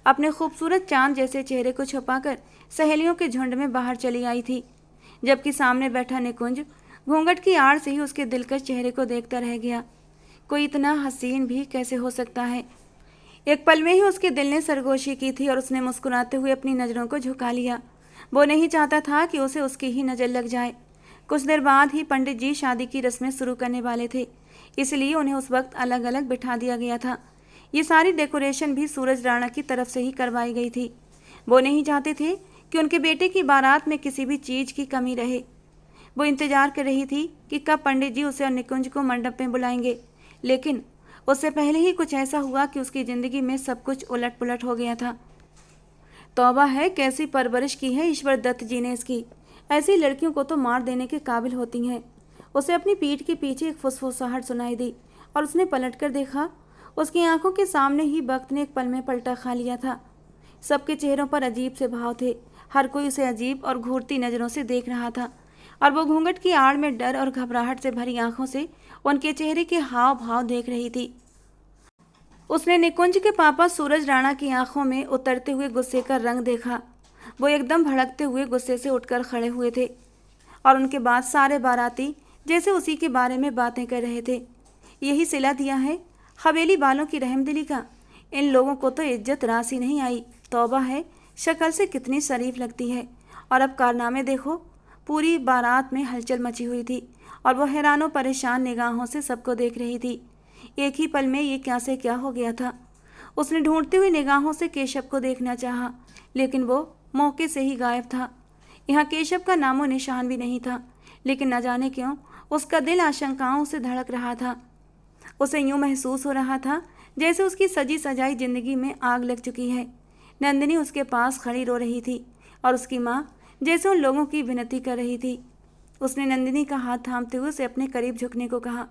अपने खूबसूरत चांद जैसे चेहरे को छुपाकर सहेलियों के झुंड में बाहर चली आई थी, जबकि सामने बैठा निकुंज घूंघट की आड़ से ही उसके दिलकश चेहरे को देखता रह गया। कोई इतना हसीन भी कैसे हो सकता है। एक पल में ही उसके दिल ने सरगोशी की थी और उसने मुस्कुराते हुए अपनी नज़रों को झुका लिया। वो नहीं चाहता था कि उसे उसकी ही नज़र लग जाए। कुछ देर बाद ही पंडित जी शादी की रस्में शुरू करने वाले थे, इसलिए उन्हें उस वक्त अलग अलग बिठा दिया गया था। ये सारी डेकोरेशन भी सूरज राणा की तरफ से ही करवाई गई थी। वो नहीं चाहते थे कि उनके बेटे की बारात में किसी भी चीज़ की कमी रहे। वो इंतजार कर रही थी कि कब पंडित जी उसे और निकुंज को मंडप में बुलाएंगे, लेकिन उससे पहले ही कुछ ऐसा हुआ कि उसकी ज़िंदगी में सब कुछ उलट पुलट हो गया था। तौबा है, कैसी परवरिश की है ईश्वर दत्त जी ने इसकी। ऐसी लड़कियों को तो मार देने के काबिल होती हैं। उसे अपनी पीठ के पीछे एक फुसफुसाहट सुनाई दी और उसने पलटकर देखा। उसकी आंखों के सामने ही वक्त ने एक पल में पलटा खा लिया था। सबके चेहरों पर अजीब से भाव थे। हर कोई उसे अजीब और घूरती नज़रों से देख रहा था और वो घूंघट की आड़ में डर और घबराहट से भरी आंखों से उनके चेहरे के हाव भाव देख रही थी। उसने निकुंज के पापा सूरज राणा की आंखों में उतरते हुए गुस्से का रंग देखा। वो एकदम भड़कते हुए गुस्से से उठकर खड़े हुए थे और उनके बाद सारे बाराती जैसे उसी के बारे में बातें कर रहे थे। यही सिला दिया है हवेली वालों की रहमदिली का। इन लोगों को तो इज्जत राशि नहीं आई। तौबा है, शक्ल से कितनी शरीफ लगती है। और अब कारनामे देखो। पूरी बारात में हलचल मची हुई थी और वो हैरानों परेशान निगाहों से सबको देख रही थी। एक ही पल में ये क्या से क्या हो गया था। उसने ढूंढती हुई निगाहों से केशव को देखना चाहा, लेकिन वो मौके से ही गायब था। यहाँ केशव का नामो निशान भी नहीं था, लेकिन न जाने क्यों उसका दिल आशंकाओं से धड़क रहा था। उसे यूं महसूस हो रहा था जैसे उसकी सजी सजाई जिंदगी में आग लग चुकी है। नंदिनी उसके पास खड़ी रो रही थी और उसकी माँ जैसे उन लोगों की विनती कर रही थी। उसने नंदिनी का हाथ थामते हुए उसे अपने करीब झुकने को कहा।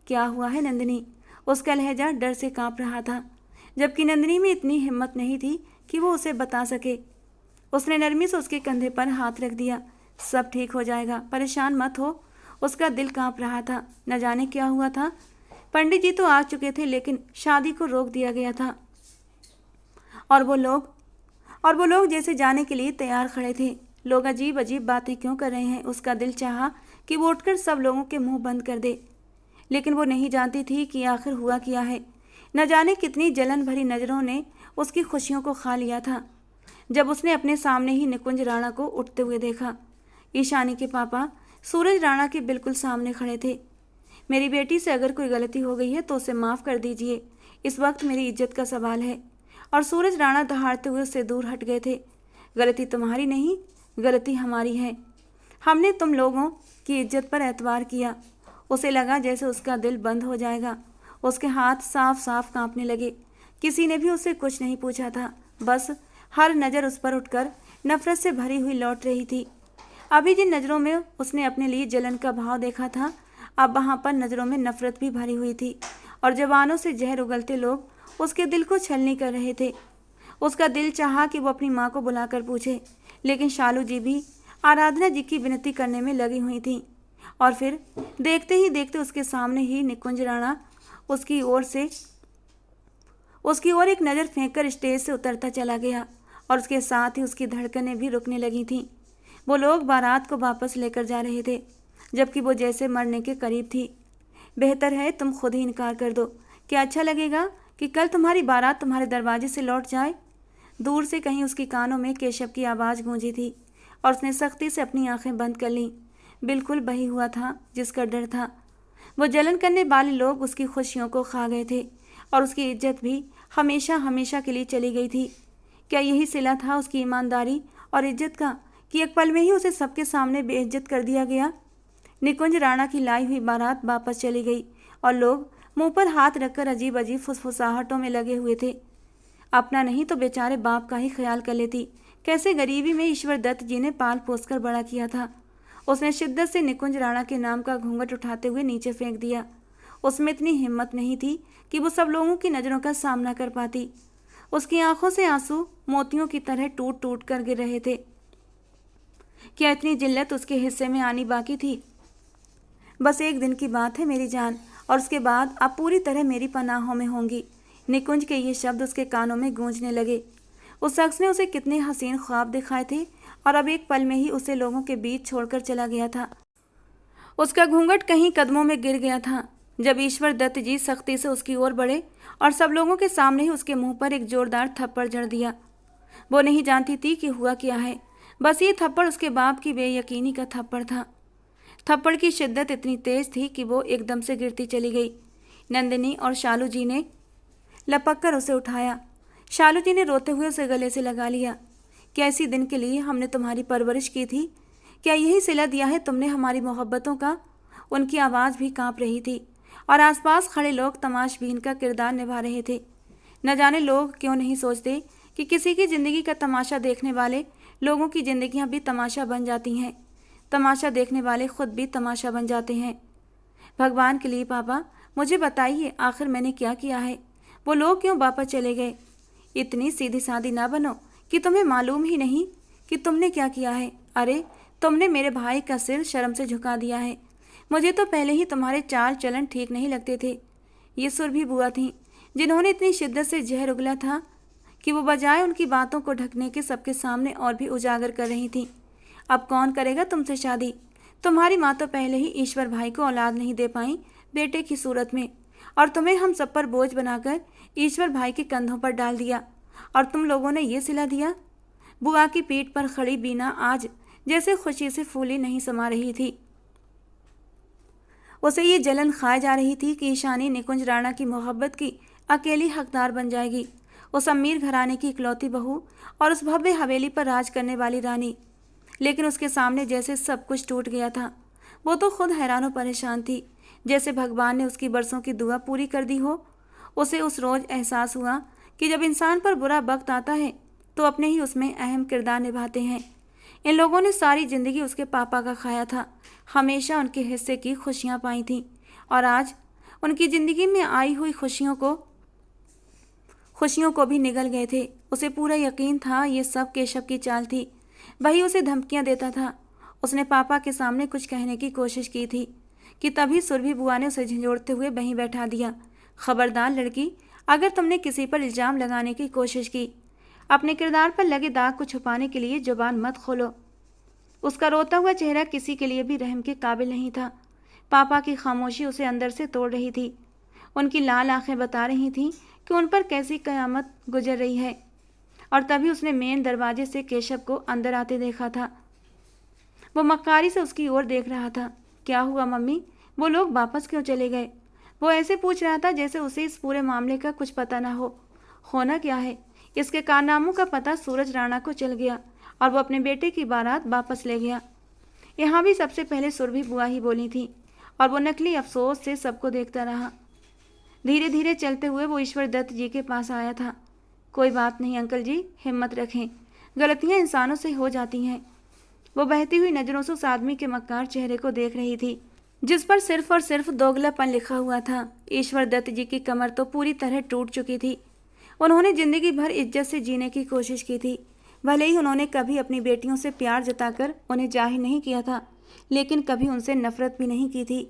क्या हुआ है नंदिनी? उसका लहजा डर से कांप रहा था, जबकि नंदिनी में इतनी हिम्मत नहीं थी कि वो उसे बता सके। उसने नरमी से उसके कंधे पर हाथ रख दिया। सब ठीक हो जाएगा, परेशान मत हो। उसका दिल कांप रहा था। न जाने क्या हुआ था। पंडित जी तो आ चुके थे, लेकिन शादी को रोक दिया गया था और वो लोग जैसे जाने के लिए तैयार खड़े थे। लोग अजीब अजीब बातें क्यों कर रहे हैं। उसका दिल चाहा कि वो उठकर सब लोगों के मुंह बंद कर दे, लेकिन वो नहीं जानती थी कि आखिर हुआ क्या है। न जाने कितनी जलन भरी नज़रों ने उसकी खुशियों को खा लिया था जब उसने अपने सामने ही निकुंज राणा को उठते हुए देखा। ईशानी के पापा सूरज राणा के बिल्कुल सामने खड़े थे। मेरी बेटी से अगर कोई गलती हो गई है तो उसे माफ़ कर दीजिए। इस वक्त मेरी इज्जत का सवाल है। और सूरज राणा दहाड़ते हुए उससे दूर हट गए थे। गलती तुम्हारी नहीं, गलती हमारी है। हमने तुम लोगों की इज्जत पर एतबार किया। उसे लगा जैसे उसका दिल बंद हो जाएगा। उसके हाथ साफ साफ कांपने लगे। किसी ने भी उससे कुछ नहीं पूछा था, बस हर नज़र उस पर उठकर नफरत से भरी हुई लौट रही थी। अभी जिन नज़रों में उसने अपने लिए जलन का भाव देखा था, अब वहाँ पर नज़रों में नफरत भी भरी हुई थी और जवानों से जहर उगलते लोग उसके दिल को छलनी कर रहे थे। उसका दिल चाहा कि वो अपनी माँ को बुलाकर पूछे, लेकिन शालू जी भी आराधना जी की विनती करने में लगी हुई थी। और फिर देखते ही देखते उसके सामने ही निकुंज राणा उसकी ओर एक नज़र फेंककर स्टेज से उतरता चला गया और उसके साथ ही उसकी धड़कनें भी रुकने लगी थीं। वो लोग बारात को वापस लेकर जा रहे थे, जबकि वो जैसे मरने के करीब थी। बेहतर है तुम खुद ही इनकार कर दो। क्या अच्छा लगेगा कि कल तुम्हारी बारात तुम्हारे दरवाजे से लौट जाए? दूर से कहीं उसकी कानों में केशव की आवाज़ गूंजी थी और उसने सख्ती से अपनी आंखें बंद कर लीं। बिल्कुल बही हुआ था जिसका डर था। वो जलन करने वाले लोग उसकी खुशियों को खा गए थे और उसकी इज्जत भी हमेशा हमेशा के लिए चली गई थी। क्या यही सिला था उसकी ईमानदारी और इज्जत का कि एक पल में ही उसे सबके सामने बेइज्जत कर दिया गया? निकुंज राणा की लाई हुई बारात वापस चली गई और लोग मुंह पर हाथ रखकर अजीब अजीब फुसफुसाहटों में लगे हुए थे। अपना नहीं तो बेचारे बाप का ही ख्याल कर लेती। कैसे गरीबी में ईश्वर दत्त जी ने पाल पोस कर बड़ा किया था। उसने शिद्दत से निकुंज राणा के नाम का घूंघट उठाते हुए नीचे फेंक दिया। उसमें इतनी हिम्मत नहीं थी कि वो सब लोगों की नज़रों का सामना कर पाती। उसकी आंखों से आंसू मोतियों की तरह टूट टूट कर गिर रहे थे। क्या इतनी जिल्लत उसके हिस्से में आनी बाकी थी? बस एक दिन की बात है मेरी जान, और उसके बाद आप पूरी तरह मेरी पनाहों में होंगी। निकुंज के ये शब्द उसके कानों में गूंजने लगे। उस शख्स ने उसे कितने हसीन ख्वाब दिखाए थे और अब एक पल में ही उसे लोगों के बीच छोड़कर चला गया था। उसका घूंघट कहीं कदमों में गिर गया था जब ईश्वर दत्त जी सख्ती से उसकी ओर बढ़े और सब लोगों के सामने ही उसके मुंह पर एक जोरदार थप्पड़ जड़ दिया। वो नहीं जानती थी कि हुआ क्या है, बस ये थप्पड़ उसके बाप की बेयकीनी का थप्पड़ था। थप्पड़ की शिद्दत इतनी तेज थी कि वो एकदम से गिरती चली गई। नंदिनी और शालू जी ने लपक कर उसे उठाया। शालू जी ने रोते हुए उसे गले से लगा लिया। क्या इसी दिन के लिए हमने तुम्हारी परवरिश की थी? क्या यही सिला दिया है तुमने हमारी मोहब्बतों का? उनकी आवाज़ भी कांप रही थी और आसपास खड़े लोग तमाशबीन का किरदार निभा रहे थे। न जाने लोग क्यों नहीं सोचते कि किसी की ज़िंदगी का तमाशा देखने वाले लोगों की ज़िंदगियां भी तमाशा बन जाती हैं। तमाशा देखने वाले खुद भी तमाशा बन जाते हैं। भगवान के लिए पापा मुझे बताइए, आखिर मैंने क्या किया है? वो लोग क्यों वापस चले गए? इतनी सीधी सादी ना बनो कि तुम्हें मालूम ही नहीं कि तुमने क्या किया है। अरे तुमने मेरे भाई का सिर शर्म से झुका दिया है। मुझे तो पहले ही तुम्हारे चाल चलन ठीक नहीं लगते थे। ये सुरभि बुआ थीं जिन्होंने इतनी शिद्दत से जहर उगला था कि वो बजाय उनकी बातों को ढकने के सबके सामने और भी उजागर कर रही थीं। अब कौन करेगा तुमसे शादी? तुम्हारी माँ तो पहले ही ईश्वर भाई को औलाद नहीं दे पाई बेटे की सूरत में, और तुम्हें हम सब पर बोझ बनाकर ईश्वर भाई के कंधों पर डाल दिया और तुम लोगों ने ये सिला दिया। बुआ की पीठ पर खड़ी बीना आज जैसे खुशी से फूली नहीं समा रही थी। उसे ये जलन खाए जा रही थी कि ईशानी निकुंज राणा की मोहब्बत की अकेली हकदार बन जाएगी, उस अमीर घराने की इकलौती बहू और उस भव्य हवेली पर राज करने वाली रानी। लेकिन उसके सामने जैसे सब कुछ टूट गया था। वो तो खुद हैरान और परेशान थी, जैसे भगवान ने उसकी बरसों की दुआ पूरी कर दी हो। उसे उस रोज़ एहसास हुआ कि जब इंसान पर बुरा वक्त आता है तो अपने ही उसमें अहम किरदार निभाते हैं। इन लोगों ने सारी ज़िंदगी उसके पापा का खाया था, हमेशा उनके हिस्से की खुशियाँ पाई थीं, और आज उनकी ज़िंदगी में आई हुई खुशियों को भी निगल गए थे। उसे पूरा यकीन था ये सब केशव की चाल थी। वही उसे धमकियां देता था। उसने पापा के सामने कुछ कहने की कोशिश की थी कि तभी सुरभि बुआ ने उसे झंझोड़ते हुए वहीं बैठा दिया। खबरदार लड़की, अगर तुमने किसी पर इल्ज़ाम लगाने की कोशिश की, अपने किरदार पर लगे दाग को छुपाने के लिए जुबान मत खोलो। उसका रोता हुआ चेहरा किसी के लिए भी रहम के काबिल नहीं था। पापा की खामोशी उसे अंदर से तोड़ रही थी। उनकी लाल आंखें बता रही थीं कि उन पर कैसी कयामत गुजर रही है। और तभी उसने मेन दरवाजे से केशव को अंदर आते देखा था। वो मक्कारी से उसकी ओर देख रहा था। क्या हुआ मम्मी? वो लोग वापस क्यों चले गए? वो ऐसे पूछ रहा था जैसे उसे इस पूरे मामले का कुछ पता ना हो। होना क्या है? इसके कारनामों का पता सूरज राणा को चल गया और वो अपने बेटे की बारात वापस ले गया। यहाँ भी सबसे पहले सुरभि बुआ ही बोली थी और वो नकली अफसोस से सबको देखता रहा। धीरे धीरे चलते हुए वो ईश्वर दत्त जी के पास आया था। कोई बात नहीं अंकल जी, हिम्मत रखें, गलतियां इंसानों से हो जाती हैं। वो बहती हुई नज़रों से उस आदमी के मक्कार चेहरे को देख रही थी जिस पर सिर्फ और सिर्फ दोगलापन लिखा हुआ था। ईश्वर दत्त जी की कमर तो पूरी तरह टूट चुकी थी। उन्होंने जिंदगी भर इज्जत से जीने की कोशिश की थी। भले ही उन्होंने कभी अपनी बेटियों से प्यार जताकर उन्हें जाहिर नहीं किया था, लेकिन कभी उनसे नफरत भी नहीं की थी।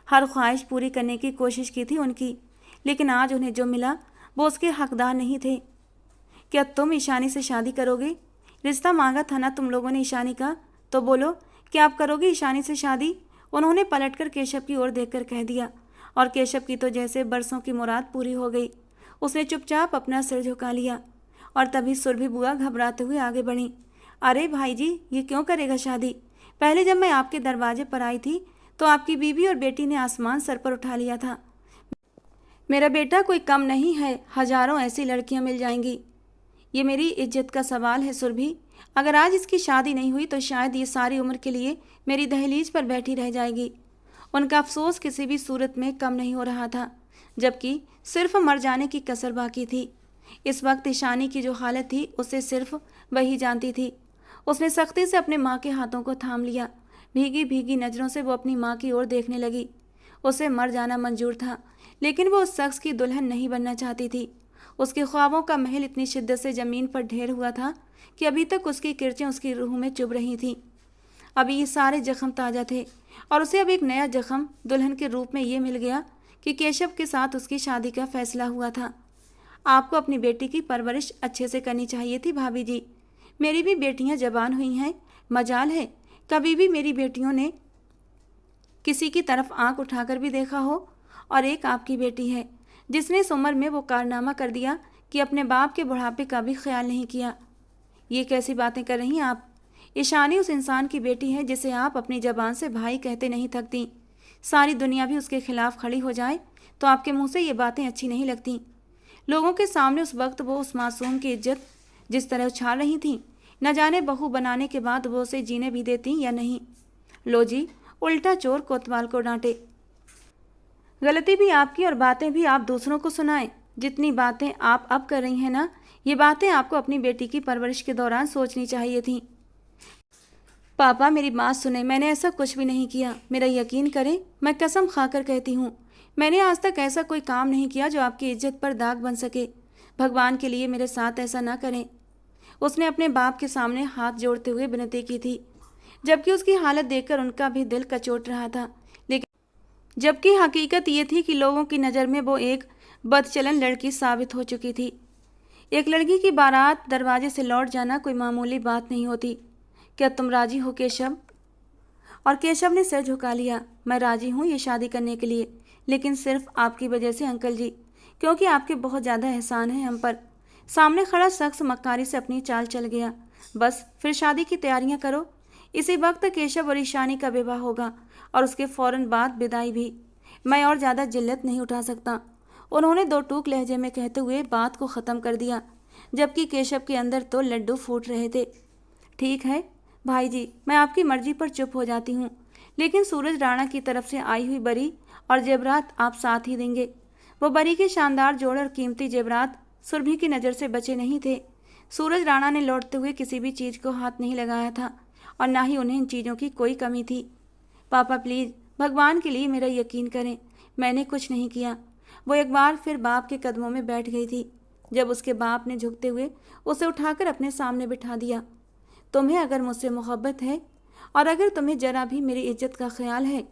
हर ख्वाहिश पूरी करने की कोशिश की थी उनकी, लेकिन आज उन्हें जो मिला वो उसके हकदार नहीं थे। क्या तुम ईशानी से शादी करोगे? रिश्ता मांगा था ना तुम लोगों ने ईशानी का, तो बोलो क्या आप करोगे ईशानी से शादी? उन्होंने पलटकर केशव की ओर देखकर कह दिया, और केशव की तो जैसे बरसों की मुराद पूरी हो गई। उसने चुपचाप अपना सिर झुका लिया और तभी सुरभि बुआ घबराते हुए आगे बढ़ी। अरे भाई जी, ये क्यों करेगा शादी? पहले जब मैं आपके दरवाजे पर आई थी तो आपकी बीवी और बेटी ने आसमान सर पर उठा लिया था। मेरा बेटा कोई कम नहीं है, हजारों ऐसी लड़कियां मिल जाएंगी। ये मेरी इज्जत का सवाल है सुरभि। अगर आज इसकी शादी नहीं हुई तो शायद ये सारी उम्र के लिए मेरी दहलीज पर बैठी रह जाएगी। उनका अफसोस किसी भी सूरत में कम नहीं हो रहा था, जबकि सिर्फ मर जाने की कसर बाकी थी। इस वक्त ईशानी की जो हालत थी उसे सिर्फ वही जानती थी। उसने सख्ती से अपने माँ के हाथों को थाम लिया। भीगी भीगी नज़रों से वो अपनी माँ की ओर देखने लगी। उसे मर जाना मंजूर था, लेकिन वो उस शख्स की दुल्हन नहीं बनना चाहती थी। उसके ख्वाबों का महल इतनी शिद्दत से ज़मीन पर ढेर हुआ था कि अभी तक उसकी किरचें उसकी रूह में चुभ रही थीं। अभी ये सारे जख्म ताज़ा थे और उसे अब एक नया जख्म दुल्हन के रूप में ये मिल गया कि केशव के साथ उसकी शादी का फैसला हुआ था। आपको अपनी बेटी की परवरिश अच्छे से करनी चाहिए थी भाभी जी। मेरी भी बेटियां जवान हुई हैं। मजाल है कभी भी मेरी बेटियों ने किसी की तरफ आंख उठाकर भी देखा हो। और एक आपकी बेटी है जिसने इस उम्र में वो कारनामा कर दिया कि अपने बाप के बुढ़ापे का भी ख्याल नहीं किया। ये कैसी बातें कर रही हैं आप? ईशानी उस इंसान की बेटी है जिसे आप अपनी जबान से भाई कहते नहीं थकती। सारी दुनिया भी उसके खिलाफ खड़ी हो जाए तो आपके मुंह से ये बातें अच्छी नहीं लगती। लोगों के सामने उस वक्त वो उस मासूम की इज्जत जिस तरह उछाल रही थी, न जाने बहू बनाने के बाद वो उसे जीने भी देती या नहीं। लो जी, उल्टा चोर कोतवाल को डांटे। गलती भी आपकी और बातें भी आप दूसरों को सुनाएं। जितनी बातें आप अब कर रही हैं ना, ये बातें आपको अपनी बेटी की परवरिश के दौरान सोचनी चाहिए थी। पापा मेरी बात सुने, मैंने ऐसा कुछ भी नहीं किया। मेरा यकीन करें, मैं कसम खाकर कहती हूँ, मैंने आज तक ऐसा कोई काम नहीं किया जो आपकी इज्जत पर दाग बन सके। भगवान के लिए मेरे साथ ऐसा ना करें। उसने अपने बाप के सामने हाथ जोड़ते हुए विनती की थी, जबकि उसकी हालत देखकर उनका भी दिल कचोट रहा था। लेकिन जबकि हकीकत ये थी कि लोगों की नज़र में वो एक बदचलन लड़की साबित हो चुकी थी। एक लड़की की बारात दरवाजे से लौट जाना कोई मामूली बात नहीं होती। क्या तुम राजी हो केशव? और केशव ने सिर झुका लिया। मैं राजी हूँ ये शादी करने के लिए, लेकिन सिर्फ आपकी वजह से अंकल जी, क्योंकि आपके बहुत ज़्यादा एहसान है हम पर। सामने खड़ा शख्स मक्कारी से अपनी चाल चल गया। बस फिर शादी की तैयारियां करो। इसी वक्त केशव और ईशानी का विवाह होगा और उसके फौरन बाद विदाई भी। मैं और ज़्यादा जिल्लत नहीं उठा सकता। उन्होंने दो टूक लहजे में कहते हुए बात को ख़त्म कर दिया, जबकि केशव के अंदर तो लड्डू फूट रहे थे। ठीक है भाई जी, मैं आपकी मर्जी पर चुप हो जाती हूँ, लेकिन सूरज राणा की तरफ से आई हुई बरी और जेवरात आप साथ ही देंगे। वो बरी के शानदार जोड़ और कीमती जेवरात सुरभि की नज़र से बचे नहीं थे। सूरज राणा ने लौटते हुए किसी भी चीज़ को हाथ नहीं लगाया था और ना ही उन्हें इन चीज़ों की कोई कमी थी। पापा प्लीज़, भगवान के लिए मेरा यकीन करें, मैंने कुछ नहीं किया। वो एक बार फिर बाप के कदमों में बैठ गई थी, जब उसके बाप ने झुकते हुए उसे उठाकर अपने सामने बिठा दिया। तुम्हें अगर मुझसे मोहब्बत है और अगर तुम्हें जरा भी मेरी इज्जत का ख्याल है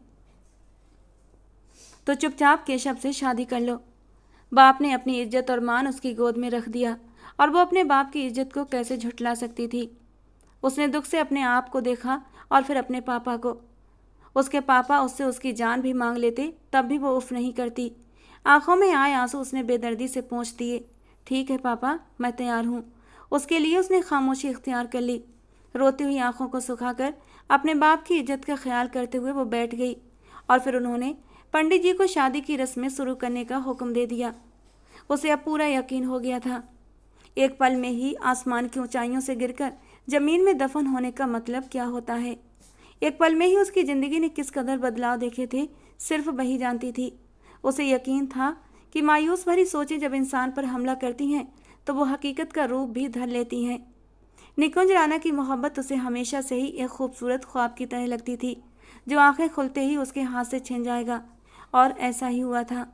तो चुपचाप केशव से शादी कर लो। बाप ने अपनी इज्जत और मान उसकी गोद में रख दिया और वो अपने बाप की इज्जत को कैसे झुठला सकती थी। उसने दुख से अपने आप को देखा और फिर अपने पापा को। उसके पापा उससे उसकी जान भी मांग लेते तब भी वो उफ नहीं करती। आंखों में आए आंसू उसने बेदर्दी से पोंछ दिए। ठीक है पापा, मैं तैयार हूँ। उसके लिए उसने खामोशी इख्तियार कर ली। रोती हुई आंखों को सुखाकर अपने बाप की इज्जत का ख्याल करते हुए वो बैठ गई और फिर उन्होंने पंडित जी को शादी की रस्में शुरू करने का हुक्म दे दिया। उसे अब पूरा यकीन हो गया था, एक पल में ही आसमान की ऊंचाइयों से गिरकर जमीन में दफन होने का मतलब क्या होता है। एक पल में ही उसकी ज़िंदगी ने किस कदर बदलाव देखे थे, सिर्फ वही जानती थी। उसे यकीन था कि मायूस भरी सोचें जब इंसान पर हमला करती हैं तो वो हकीकत का रूप भी धर लेती हैं। निकुंज राणा की मोहब्बत उसे हमेशा से ही एक खूबसूरत ख्वाब की तरह लगती थी, जो आंखें खुलते ही उसके हाथ से छिन जाएगा। और ऐसा ही हुआ था।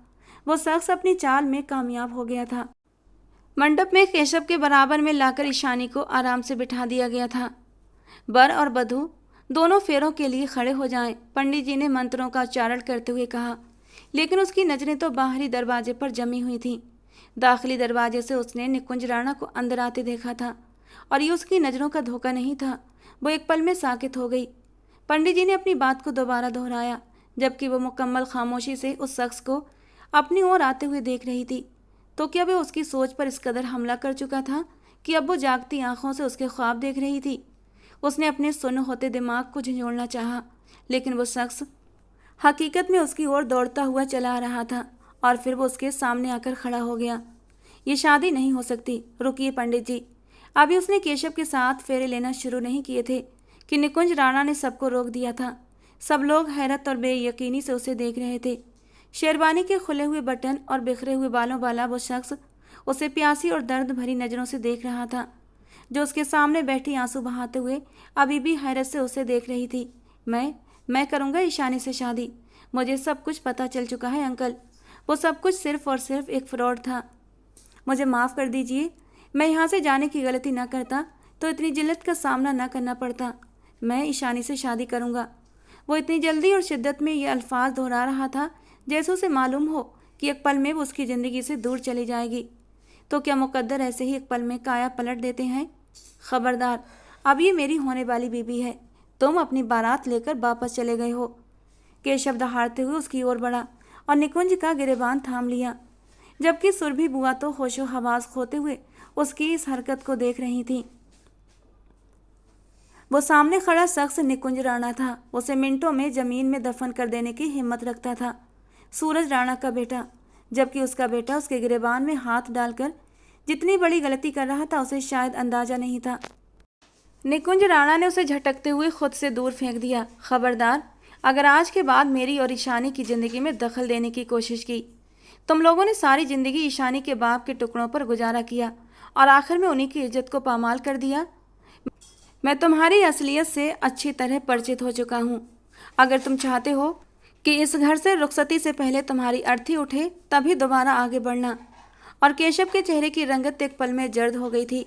वो शख्स अपनी चाल में कामयाब हो गया था। मंडप में केशव के बराबर में लाकर ईशानी को आराम से बिठा दिया गया था। वर और वधू दोनों फेरों के लिए खड़े हो जाएं, पंडित जी ने मंत्रों का उच्चारण करते हुए कहा। लेकिन उसकी नज़रें तो बाहरी दरवाजे पर जमी हुई थीं। दाखिली दरवाजे से उसने निकुंज राणा को अंदर आते देखा था और ये उसकी नज़रों का धोखा नहीं था। वो एक पल में साकित हो गई। पंडित जी ने अपनी बात को दोबारा दोहराया, जबकि वो मुकम्मल खामोशी से उस शख्स को अपनी ओर आते हुए देख रही थी। तो क्या वह उसकी सोच पर इस कदर हमला कर चुका था कि अब वो जागती आंखों से उसके ख्वाब देख रही थी। उसने अपने सुन्न होते दिमाग को झंझोड़ना चाहा, लेकिन वो शख्स हकीकत में उसकी ओर दौड़ता हुआ चला आ रहा था और फिर वो उसके सामने आकर खड़ा हो गया। ये शादी नहीं हो सकती, रुकिए पंडित जी। अभी उसने केशव के साथ फेरे लेना शुरू नहीं किए थे कि निकुंज राणा ने सबको रोक दिया था। सब लोग हैरत और बेयकीनी से उसे देख रहे थे। शेरवानी के खुले हुए बटन और बिखरे हुए बालों वाला वो शख्स उसे प्यासी और दर्द भरी नज़रों से देख रहा था, जो उसके सामने बैठी आंसू बहाते हुए अभी भी हैरत से उसे देख रही थी। मैं करूँगा ईशानी से शादी। मुझे सब कुछ पता चल चुका है अंकल। वो सब कुछ सिर्फ और सिर्फ एक फ्रॉड था। मुझे माफ़ कर दीजिए। मैं यहाँ से जाने की गलती ना करता तो इतनी जिल्लत का सामना ना करना पड़ता। मैं ईशानी से शादी करूँगा। वो इतनी जल्दी और शिद्दत में ये अल्फाज दोहरा रहा था जैसे उसे मालूम हो कि एक पल में वो उसकी ज़िंदगी से दूर चली जाएगी। तो क्या मुकद्दर ऐसे ही एक पल में काया पलट देते हैं? खबरदार, अब ये मेरी होने वाली बीबी है, तुम अपनी बारात लेकर वापस चले गए हो। केशव दहाड़ते हुए उसकी ओर बढ़ा और निकुंज का गिरेबान थाम लिया, जबकि सुरभि बुआ तो होशो हवास खोते हुए उसकी इस हरकत को देख रही थी। वो सामने खड़ा शख्स निकुंज राणा था। उसे मिनटों में जमीन में दफन कर देने की हिम्मत रखता था सूरज राणा का बेटा, जबकि उसका बेटा उसके गिरेबान में हाथ डालकर जितनी बड़ी गलती कर रहा था उसे शायद अंदाजा नहीं था। निकुंज राणा ने उसे झटकते हुए खुद से दूर फेंक दिया। खबरदार, अगर आज के बाद मेरी और ईशानी की ज़िंदगी में दखल देने की कोशिश की। तुम लोगों ने सारी ज़िंदगी ईशानी के बाप के टुकड़ों पर गुजारा किया और आखिर में उन्हीं की इज्जत को पामाल कर दिया। मैं तुम्हारी असलियत से अच्छी तरह परिचित हो चुका हूँ। अगर तुम चाहते हो कि इस घर से रुखसती से पहले तुम्हारी अर्थी उठे, तभी दोबारा आगे बढ़ना। और केशव के चेहरे की रंगत एक पल में जर्द हो गई थी।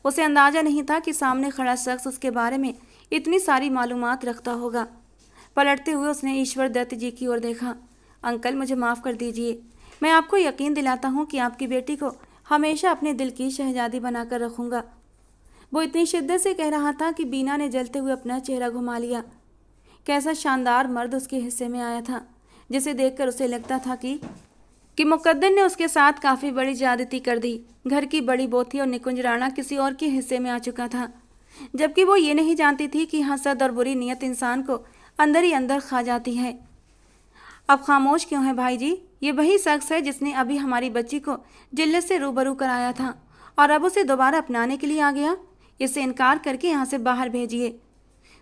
उसे अंदाजा नहीं था कि सामने खड़ा शख्स उसके बारे में इतनी सारी मालूमात रखता होगा। पलटते हुए उसने ईश्वर दत्त जी की ओर देखा। अंकल, मुझे माफ़ कर दीजिए। मैं आपको यकीन दिलाता हूँ कि आपकी बेटी को हमेशा अपने दिल की शहजादी बनाकर रखूँगा। वो इतनी शिद्दत से कह रहा था कि बीना ने जलते हुए अपना चेहरा घुमा लिया। कैसा शानदार मर्द उसके हिस्से में आया था, जिसे देखकर उसे लगता था कि मुकद्दर ने उसके साथ काफ़ी बड़ी ज्यादती कर दी। घर की बड़ी बोथी और निकुंज राणा किसी और के हिस्से में आ चुका था, जबकि वो ये नहीं जानती थी कि हसद और बुरी नीयत इंसान को अंदर ही अंदर खा जाती है। अब खामोश क्यों है भाई जी? ये वही शख्स है जिसने अभी हमारी बच्ची को जिल्लत से रूबरू कराया था और अब उसे दोबारा अपनाने के लिए आ गया। इससे इनकार करके यहाँ से बाहर भेजिए।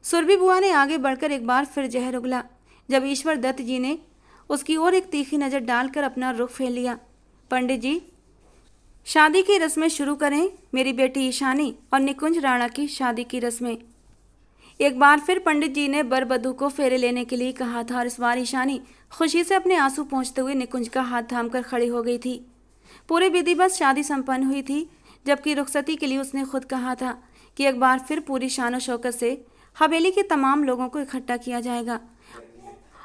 सुरभि बुआ ने आगे बढ़कर एक बार फिर जहर उगला, जब ईश्वर दत्त जी ने उसकी ओर एक तीखी नज़र डालकर अपना रुख फेर लिया। पंडित जी, शादी की रस्में शुरू करें। मेरी बेटी ईशानी और निकुंज राणा की शादी की रस्में। एक बार फिर पंडित जी ने बरबधू को फेरे लेने के लिए कहा था और इस बार ईशानी खुशी से अपने आंसू पोंछते हुए निकुंज का हाथ थामकर खड़ी हो गई थी। पूरे विधिवत शादी संपन्न हुई थी, जबकि रुखसती के लिए उसने खुद कहा था कि एक बार फिर पूरी शानो शौकत से हवेली के तमाम लोगों को इकट्ठा किया जाएगा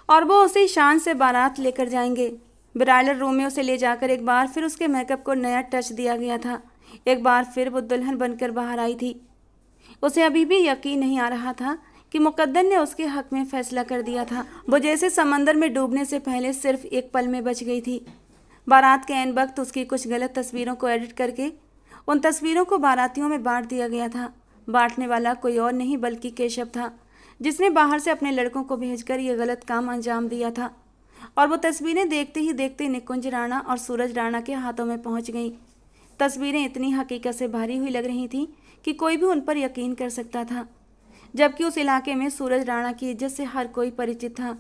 और वो उसे शान से बारात लेकर जाएंगे। ब्राइडल रूम में उसे ले जाकर एक बार फिर उसके मेकअप को नया टच दिया गया था। एक बार फिर वो दुल्हन बनकर बाहर आई थी। उसे अभी भी यकीन नहीं आ रहा था कि मुकद्दर ने उसके हक में फैसला कर दिया था। वो जैसे समंदर में डूबने से पहले सिर्फ एक पल में बच गई थी। बारात के ऐन वक्त उसकी कुछ गलत तस्वीरों को एडिट करके उन तस्वीरों को बारातियों में बांट दिया गया था। बांटने वाला कोई और नहीं बल्कि केशव था, जिसने बाहर से अपने लड़कों को भेजकर ये गलत काम अंजाम दिया था। और वो तस्वीरें देखते ही देखते निकुंज राणा और सूरज राणा के हाथों में पहुंच गईं। तस्वीरें इतनी हकीकत से भरी हुई लग रही थीं कि कोई भी उन पर यकीन कर सकता था, जबकि उस इलाके में सूरज राणा की इज्जत से हर कोई परिचित था।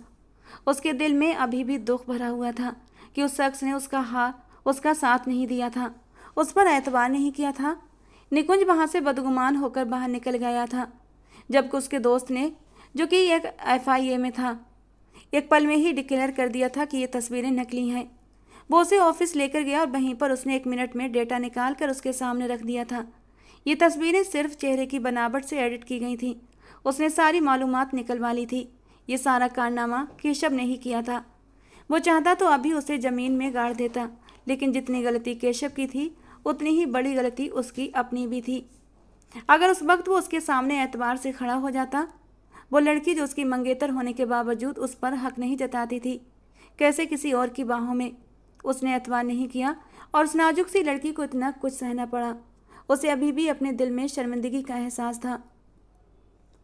उसके दिल में अभी भी दुख भरा हुआ था कि उस शख्स ने उसका साथ नहीं दिया था, उस पर एतबार नहीं किया था। निकुंज वहाँ से बदगुमान होकर बाहर निकल गया था, जबकि उसके दोस्त ने, जो कि एक FIA में था, एक पल में ही डिक्लेयर कर दिया था कि ये तस्वीरें नकली हैं। वो उसे ऑफिस लेकर गया और वहीं पर उसने 1 मिनट में डेटा निकाल कर उसके सामने रख दिया था। ये तस्वीरें सिर्फ चेहरे की बनावट से एडिट की गई थीं। उसने सारी मालूमात निकलवा ली थी। ये सारा कारनामा केशव ने ही किया था। वो चाहता तो अभी उसे ज़मीन में गाड़ देता, लेकिन जितनी गलती केशव की थी उतनी ही बड़ी गलती उसकी अपनी भी थी। अगर उस वक्त वो उसके सामने एतबार से खड़ा हो जाता, वो लड़की जो उसकी मंगेतर होने के बावजूद उस पर हक नहीं जताती थी, कैसे किसी और की बाहों में। उसने एतबार नहीं किया और उस नाजुक सी लड़की को इतना कुछ सहना पड़ा। उसे अभी भी अपने दिल में शर्मिंदगी का एहसास था।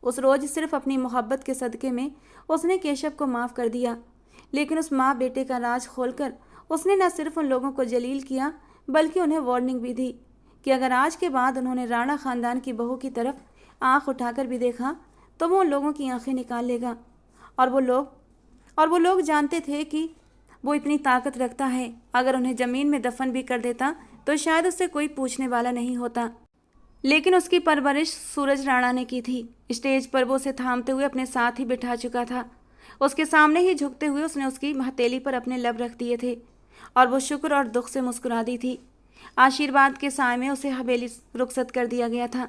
उस रोज़ सिर्फ अपनी मोहब्बत के सदक़े में उसने केशव को माफ़ कर दिया, लेकिन उस माँ बेटे का राज खोलकर उसने न सिर्फ उन लोगों को जलील किया बल्कि उन्हें वार्निंग भी दी कि अगर आज के बाद उन्होंने राणा ख़ानदान की बहू की तरफ आंख उठाकर भी देखा तो वो उन लोगों की आंखें निकाल लेगा। और वो लोग जानते थे कि वो इतनी ताकत रखता है, अगर उन्हें ज़मीन में दफन भी कर देता तो शायद उससे कोई पूछने वाला नहीं होता। लेकिन उसकी परवरिश सूरज राणा ने की थी। स्टेज पर वो उसे थामते हुए अपने साथ ही बिठा चुका था। उसके सामने ही झुकते हुए उसने उसकी हथेली पर अपने लब रख दिए थे और वो शुक्र और दुख से मुस्कुरा दी थी। आशीर्वाद के साय में उसे हवेली रुखसत कर दिया गया था।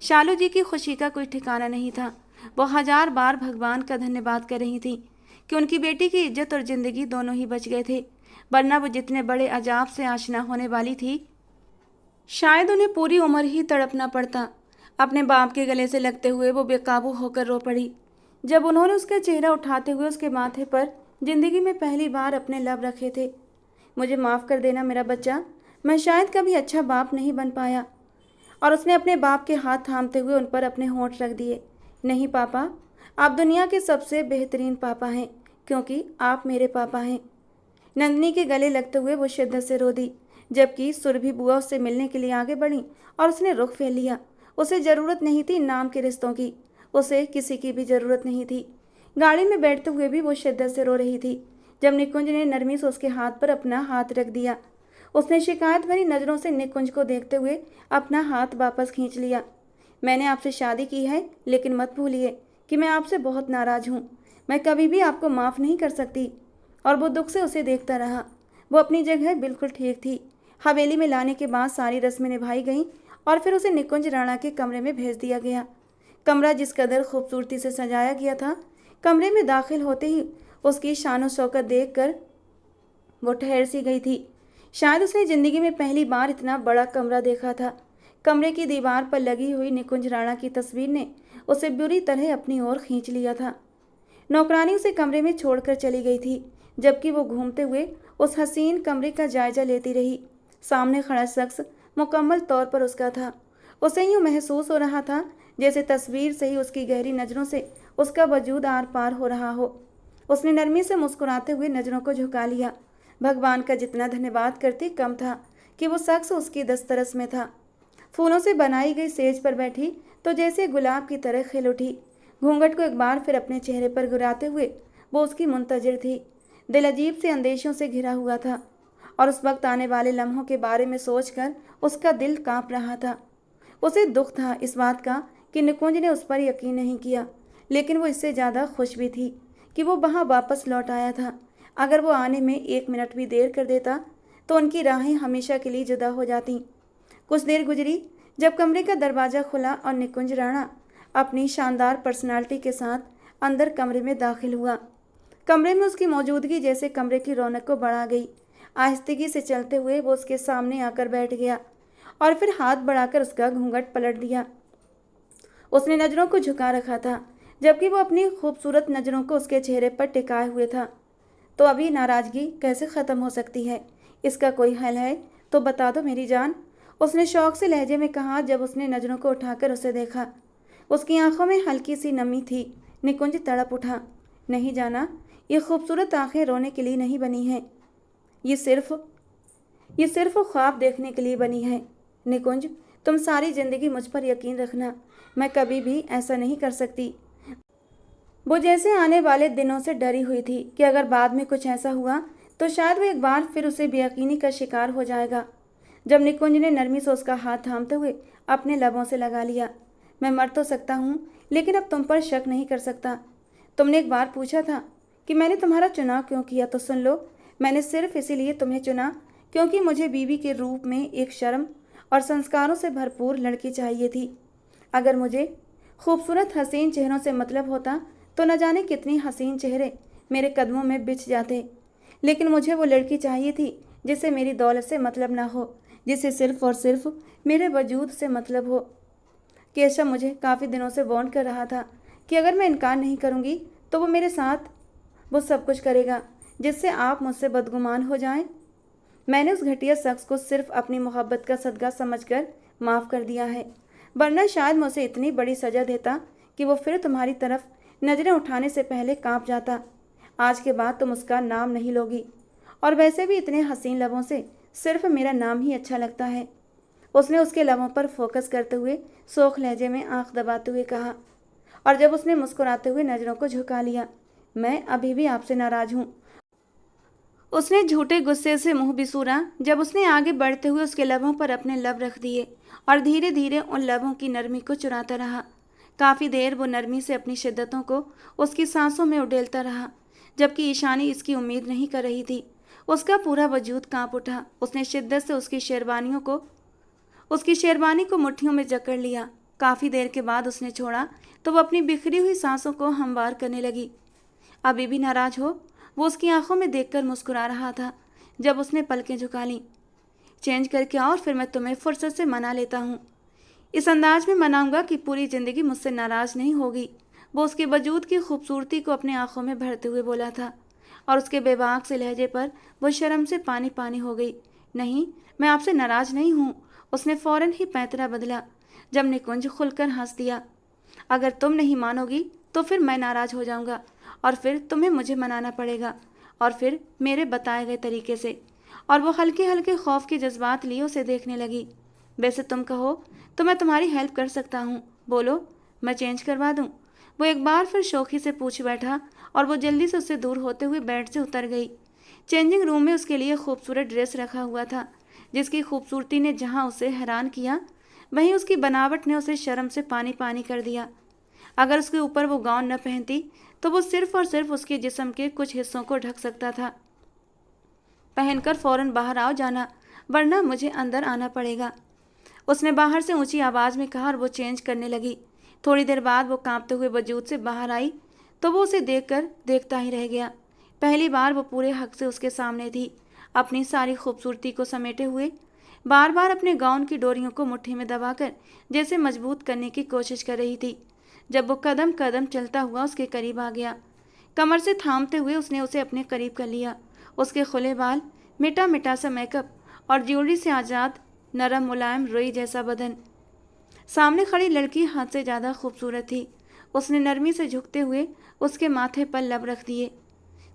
शालू जी की खुशी का कोई ठिकाना नहीं था। वो 1000 बार भगवान का धन्यवाद कर रही थी कि उनकी बेटी की इज्जत और जिंदगी दोनों ही बच गए थे, वरना वो जितने बड़े अजाब से आशना होने वाली थी, शायद उन्हें पूरी उम्र ही तड़पना पड़ता। अपने बाप के गले से लगते हुए वो बेकाबू होकर रो पड़ी। जब उन्होंने उसका चेहरा उठाते हुए उसके माथे पर जिंदगी में पहली बार अपने लब रखे थे। मुझे माफ़ कर देना मेरा बच्चा, मैं शायद कभी अच्छा बाप नहीं बन पाया। और उसने अपने बाप के हाथ थामते हुए उन पर अपने होंठ रख दिए। नहीं पापा, आप दुनिया के सबसे बेहतरीन पापा हैं, क्योंकि आप मेरे पापा हैं। नंदिनी के गले लगते हुए वो शिद्दत से रो दी, जबकि सुरभि बुआ उससे मिलने के लिए आगे बढ़ी और उसने रुख फेर लिया। उसे ज़रूरत नहीं थी नाम के रिश्तों की, उसे किसी की भी ज़रूरत नहीं थी। गाड़ी में बैठते हुए भी वो शिद्दत से रो रही थी। जब निकुंज ने नरमी से उसके हाथ पर अपना हाथ रख दिया, उसने शिकायत भरी नज़रों से निकुंज को देखते हुए अपना हाथ वापस खींच लिया। मैंने आपसे शादी की है, लेकिन मत भूलिए कि मैं आपसे बहुत नाराज़ हूँ। मैं कभी भी आपको माफ़ नहीं कर सकती। और वो दुख से उसे देखता रहा। वो अपनी जगह बिल्कुल ठीक थी। हवेली में लाने के बाद सारी रस्में निभाई गईं और फिर उसे निकुंज राणा के कमरे में भेज दिया गया। कमरा जिस कदर खूबसूरती से सजाया गया था, कमरे में दाखिल होते ही उसकी शान शौकत देख कर वो ठहर सी गई थी। शायद उसने ज़िंदगी में पहली बार इतना बड़ा कमरा देखा था। कमरे की दीवार पर लगी हुई निकुंज राणा की तस्वीर ने उसे बुरी तरह अपनी ओर खींच लिया था। नौकरानी उसे कमरे में छोड़कर चली गई थी, जबकि वो घूमते हुए उस हसीन कमरे का जायजा लेती रही। सामने खड़ा शख्स मुकम्मल तौर पर उसका था। उसे यूँ महसूस हो रहा था जैसे तस्वीर से ही उसकी गहरी नज़रों से उसका वजूद आर पार हो रहा हो। उसने नरमी से मुस्कुराते हुए नज़रों को झुका लिया। भगवान का जितना धन्यवाद करती कम था कि वो शख्स उसकी दस्तरस में था। फूलों से बनाई गई सेज पर बैठी तो जैसे गुलाब की तरह खिल उठी। घूंघट को एक बार फिर अपने चेहरे पर गिराते हुए वो उसकी मुंतजिर थी। दिल अजीब से अंदेशों से घिरा हुआ था और उस वक्त आने वाले लम्हों के बारे में सोचकर उसका दिल कांप रहा था। उसे दुख था इस बात का कि निकुंज ने उस पर यकीन नहीं किया, लेकिन वो इससे ज़्यादा खुश भी थी कि वो वहाँ वापस लौट आया था। अगर वो आने में 1 मिनट भी देर कर देता तो उनकी राहें हमेशा के लिए जुदा हो जाती। कुछ देर गुजरी, जब कमरे का दरवाज़ा खुला और निकुंज राणा अपनी शानदार पर्सनालिटी के साथ अंदर कमरे में दाखिल हुआ। कमरे में उसकी मौजूदगी जैसे कमरे की रौनक को बढ़ा गई। आहिस्तगी से चलते हुए वो उसके सामने आकर बैठ गया और फिर हाथ बढ़ाकर उसका घूंघट पलट दिया। उसने नज़रों को झुका रखा था, जबकि वो अपनी खूबसूरत नज़रों को उसके चेहरे पर टिकाए हुए था। तो अभी नाराज़गी कैसे ख़त्म हो सकती है? इसका कोई हल है तो बता दो मेरी जान, उसने शौक से लहजे में कहा जब उसने नज़रों को उठाकर उसे देखा। उसकी आंखों में हल्की सी नमी थी। निकुंज तड़प उठा। नहीं जाना, ये खूबसूरत आंखें रोने के लिए नहीं बनी हैं। ये सिर्फ ख्वाब देखने के लिए बनी है। निकुंज, तुम सारी ज़िंदगी मुझ पर यकीन रखना, मैं कभी भी ऐसा नहीं कर सकती। वो जैसे आने वाले दिनों से डरी हुई थी कि अगर बाद में कुछ ऐसा हुआ तो शायद वो एक बार फिर उसे बेयकीनी का शिकार हो जाएगा। जब निकुंज ने नरमी से उसका हाथ थामते हुए अपने लबों से लगा लिया। मैं मर तो सकता हूँ, लेकिन अब तुम पर शक नहीं कर सकता। तुमने एक बार पूछा था कि मैंने तुम्हारा चुनाव क्यों किया, तो सुन लो, मैंने सिर्फ इसीलिए तुम्हें चुना क्योंकि मुझे बीवी के रूप में एक शर्म और संस्कारों से भरपूर लड़की चाहिए थी। अगर मुझे खूबसूरत हसीन चेहरों से मतलब होता तो न जाने कितनी हसीन चेहरे मेरे कदमों में बिछ जाते, लेकिन मुझे वो लड़की चाहिए थी जिसे मेरी दौलत से मतलब ना हो, जिसे सिर्फ और सिर्फ मेरे वजूद से मतलब हो। केशव मुझे काफ़ी दिनों से वार्न कर रहा था कि अगर मैं इनकार नहीं करूँगी तो वो मेरे साथ वो सब कुछ करेगा जिससे आप मुझसे बदगुमान हो जाएं। मैंने उस घटिया शख्स को सिर्फ अपनी मोहब्बत का सदका समझकर माफ़ कर दिया है, वरना शायद मुझे इतनी बड़ी सज़ा देता कि वो फिर तुम्हारी तरफ नज़रें उठाने से पहले कांप जाता। आज के बाद तुम उसका नाम नहीं लोगी, और वैसे भी इतने हसीन लबों से सिर्फ मेरा नाम ही अच्छा लगता है। उसने उसके लबों पर फोकस करते हुए सोख लहजे में आंख दबाते हुए कहा, और जब उसने मुस्कुराते हुए नज़रों को झुका लिया, मैं अभी भी आपसे नाराज़ हूँ। उसने झूठे गुस्से से मुंह बिसूरा जब उसने आगे बढ़ते हुए उसके लबों पर अपने लब रख दिए और धीरे धीरे उन लबों की नरमी को चुराता रहा। काफ़ी देर वो नरमी से अपनी शिद्दतों को उसकी सांसों में उडेलता रहा, जबकि ईशानी इसकी उम्मीद नहीं कर रही थी। उसका पूरा वजूद कांप उठा। उसने शिद्दत से उसकी शेरवानी को मुट्ठियों में जकड़ लिया। काफ़ी देर के बाद उसने छोड़ा तो वो अपनी बिखरी हुई सांसों को हमवार करने लगी। अभी भी नाराज हो? वो उसकी आंखों में देखकर मुस्कुरा रहा था जब उसने पलकें झुका लीं। चेंज करके आओ और फिर मैं तुम्हें फुर्सत से मना लेता हूँ। इस अंदाज में मनाऊंगा कि पूरी जिंदगी मुझसे नाराज नहीं होगी। वो उसके वजूद की खूबसूरती को अपनी आंखों में भरते हुए बोला था और उसके बेबाक से लहजे पर वो शर्म से पानी पानी हो गई। नहीं, मैं आपसे नाराज नहीं हूँ। उसने फौरन ही पैंतरा बदला जब निकुंज खुलकर हंस दिया। अगर तुम नहीं मानोगी तो फिर मैं नाराज हो जाऊंगा और फिर तुम्हें मुझे मनाना पड़ेगा, और फिर मेरे बताए गए तरीके से। और वो हल्के हल्के खौफ के जज्बात लिए उसे देखने लगी। वैसे तुम कहो तो मैं तुम्हारी हेल्प कर सकता हूँ। बोलो, मैं चेंज करवा दूँ? वो एक बार फिर शौखी से पूछ बैठा और वो जल्दी से उससे दूर होते हुए बेड से उतर गई। चेंजिंग रूम में उसके लिए खूबसूरत ड्रेस रखा हुआ था, जिसकी खूबसूरती ने जहाँ उसे हैरान किया, वहीं उसकी बनावट ने उसे शर्म से पानी पानी कर दिया। अगर उसके ऊपर वो गाउन न पहनती तो वो सिर्फ और सिर्फ उसके जिस्म के कुछ हिस्सों को ढक सकता था। पहनकर फौरन बाहर आओ जाना, वरना मुझे अंदर आना पड़ेगा, उसने बाहर से ऊंची आवाज़ में कहा और वो चेंज करने लगी। थोड़ी देर बाद वो कांपते हुए वजूद से बाहर आई तो वो उसे देखकर देखता ही रह गया। पहली बार वो पूरे हक से उसके सामने थी, अपनी सारी खूबसूरती को समेटे हुए, बार बार अपने गाउन की डोरियों को मुट्ठी में दबाकर जैसे मजबूत करने की कोशिश कर रही थी। जब वो कदम कदम चलता हुआ उसके करीब आ गया, कमर से थामते हुए उसने उसे अपने करीब कर लिया। उसके खुले बाल, मिटा मिटा सा मेकअप और ज्वेलरी से आज़ाद नरम मुलायम रुई जैसा बदन। सामने खड़ी लड़की हद से ज़्यादा खूबसूरत थी। उसने नरमी से झुकते हुए उसके माथे पर लब रख दिए।